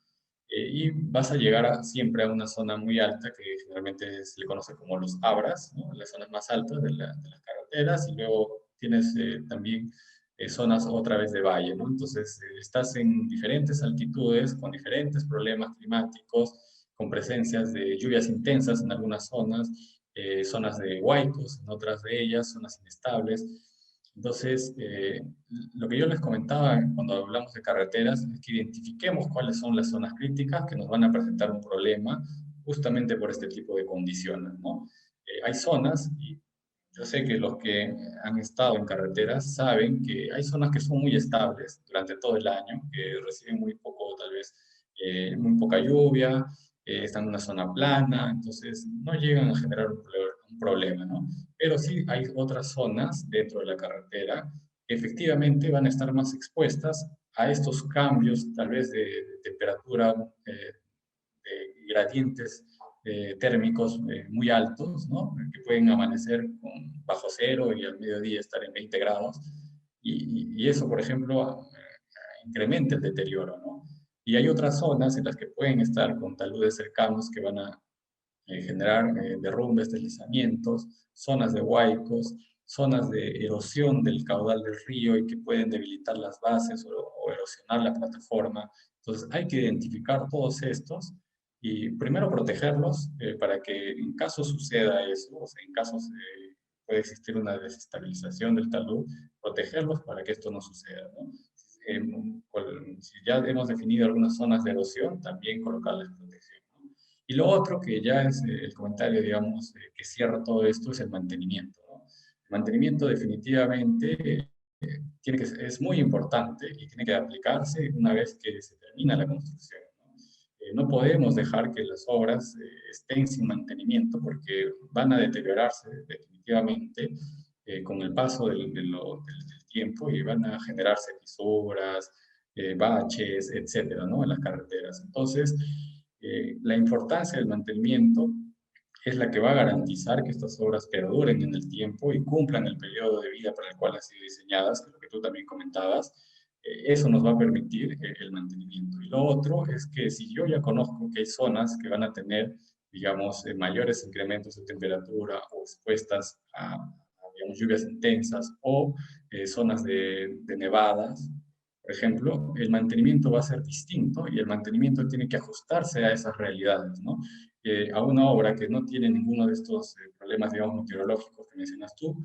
y vas a llegar siempre a una zona muy alta que generalmente se le conoce como los abras, ¿no? Las zonas más altas de las carreteras, y luego tienes también zonas otra vez de valle, ¿no? Entonces estás en diferentes altitudes, con diferentes problemas climáticos, con presencias de lluvias intensas en algunas zonas, zonas de huaicos en otras de ellas, zonas inestables. Entonces, lo que yo les comentaba cuando hablamos de carreteras es que identifiquemos cuáles son las zonas críticas que nos van a presentar un problema justamente por este tipo de condiciones, ¿no? Hay zonas, y yo sé que los que han estado en carreteras saben que hay zonas que son muy estables durante todo el año, que reciben muy poco, tal vez, muy poca lluvia, están en una zona plana, entonces no llegan a generar un problema, ¿no? Pero sí hay otras zonas dentro de la carretera que efectivamente van a estar más expuestas a estos cambios, tal vez de temperatura, de gradientes térmicos muy altos, ¿no? Que pueden amanecer bajo cero y al mediodía estar en 20 grados. Y eso, por ejemplo, incrementa el deterioro, ¿no? Y hay otras zonas en las que pueden estar con taludes cercanos que van a generar derrumbes, deslizamientos, zonas de huaicos, zonas de erosión del caudal del río y que pueden debilitar las bases o erosionar la plataforma. Entonces hay que identificar todos estos y primero protegerlos para que en caso suceda eso, o sea, en caso puede existir una desestabilización del talud, protegerlos para que esto no suceda, ¿no? Si ya hemos definido algunas zonas de erosión, también colocarles protección, ¿no? Y lo otro, que ya es el comentario, digamos, que cierra todo esto, es el mantenimiento, ¿no? El mantenimiento definitivamente es muy importante y tiene que aplicarse una vez que se termina la construcción, ¿no? No podemos dejar que las obras estén sin mantenimiento porque van a deteriorarse definitivamente con el paso del tiempo y van a generarse fisuras, baches, etcétera, ¿no? En las carreteras. Entonces, la importancia del mantenimiento es la que va a garantizar que estas obras perduren en el tiempo y cumplan el periodo de vida para el cual han sido diseñadas, que es lo que tú también comentabas. Eso nos va a permitir el mantenimiento. Y lo otro es que si yo ya conozco que hay zonas que van a tener, digamos, mayores incrementos de temperatura o expuestas a digamos, lluvias intensas o zonas de nevadas, por ejemplo, el mantenimiento va a ser distinto y el mantenimiento tiene que ajustarse a esas realidades, ¿no? A una obra que no tiene ninguno de estos problemas, digamos, meteorológicos que mencionas tú,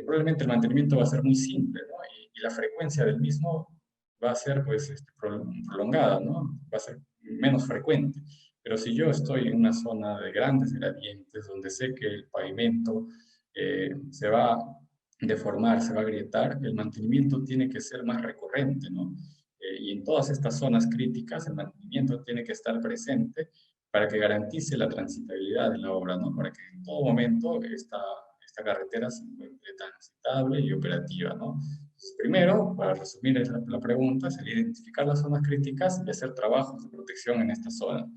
probablemente el mantenimiento va a ser muy simple, ¿no? Y la frecuencia del mismo va a ser, pues, prolongada, ¿no? Va a ser menos frecuente. Pero si yo estoy en una zona de grandes gradientes, donde sé que el pavimento se va a deformar, se va a agrietar, el mantenimiento tiene que ser más recurrente, ¿no? Y en todas estas zonas críticas, el mantenimiento tiene que estar presente para que garantice la transitabilidad de la obra, ¿no? Para que en todo momento esta carretera se encuentre transitable y operativa, ¿no? Entonces, primero, para resumir la pregunta, sería identificar las zonas críticas y hacer trabajos de protección en esta zona.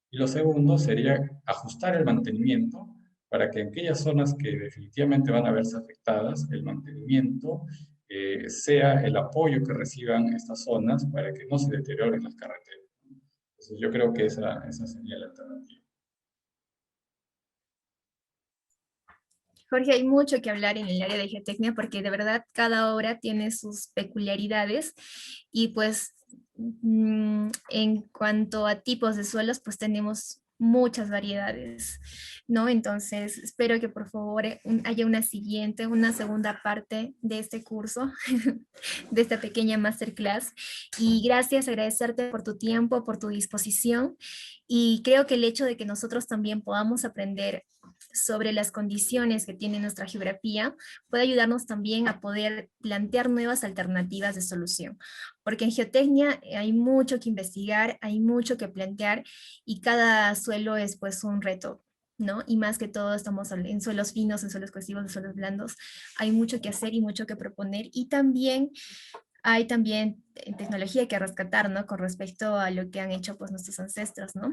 Y lo segundo sería ajustar el mantenimiento para que en aquellas zonas que definitivamente van a verse afectadas, el mantenimiento sea el apoyo que reciban estas zonas para que no se deterioren las carreteras. Entonces yo creo que esa sería la alternativa. Jorge, hay mucho que hablar en el área de geotecnia porque de verdad cada obra tiene sus peculiaridades y pues en cuanto a tipos de suelos, pues tenemos muchas variedades, ¿no? Entonces, espero que por favor haya una segunda parte de este curso, de esta pequeña masterclass. Y gracias, agradecerte por tu tiempo, por tu disposición. Y creo que el hecho de que nosotros también podamos aprender sobre las condiciones que tiene nuestra geografía puede ayudarnos también a poder plantear nuevas alternativas de solución. Porque en geotecnia hay mucho que investigar, hay mucho que plantear y cada suelo es pues un reto, ¿no? Y más que todo estamos en suelos finos, en suelos cohesivos, en suelos blandos. Hay mucho que hacer y mucho que proponer y también hay también tecnología que rescatar, ¿no? Con respecto a lo que han hecho pues nuestros ancestros, ¿no?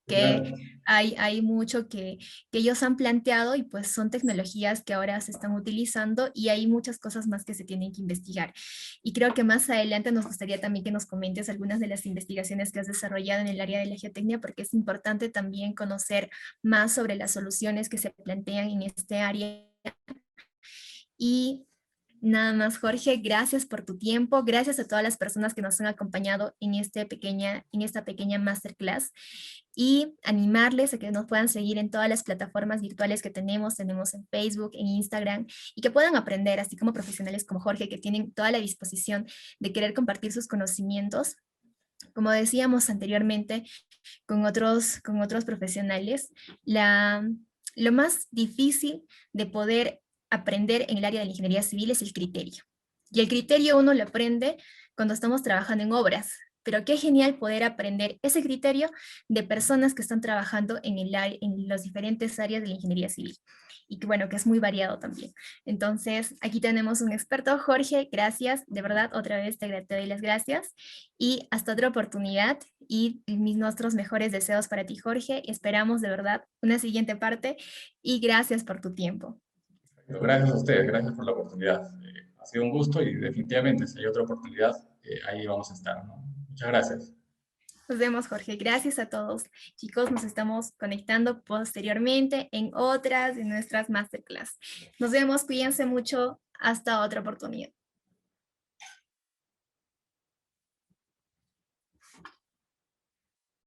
Que Claro. hay mucho que ellos han planteado y pues son tecnologías que ahora se están utilizando y hay muchas cosas más que se tienen que investigar. Y creo que más adelante nos gustaría también que nos comentes algunas de las investigaciones que has desarrollado en el área de la geotecnia, porque es importante también conocer más sobre las soluciones que se plantean en este área. Y nada más, Jorge, gracias por tu tiempo, gracias a todas las personas que nos han acompañado en esta pequeña masterclass y animarles a que nos puedan seguir en todas las plataformas virtuales que tenemos en Facebook, en Instagram, y que puedan aprender, así como profesionales como Jorge, que tienen toda la disposición de querer compartir sus conocimientos. Como decíamos anteriormente con otros profesionales, lo más difícil de poder aprender en el área de la ingeniería civil es el criterio. Y el criterio uno lo aprende cuando estamos trabajando en obras, pero qué genial poder aprender ese criterio de personas que están trabajando en las diferentes áreas de la ingeniería civil. Y que bueno, que es muy variado también. Entonces, aquí tenemos un experto, Jorge, gracias, de verdad, otra vez te doy las gracias, y hasta otra oportunidad, y nuestros mejores deseos para ti, Jorge, esperamos de verdad una siguiente parte, y gracias por tu tiempo. Gracias a ustedes, gracias por la oportunidad. Ha sido un gusto y definitivamente si hay otra oportunidad, ahí vamos a estar, ¿no? Muchas gracias. Nos vemos, Jorge. Gracias a todos. Chicos, nos estamos conectando posteriormente en otras de nuestras masterclass. Nos vemos, cuídense mucho. Hasta otra oportunidad.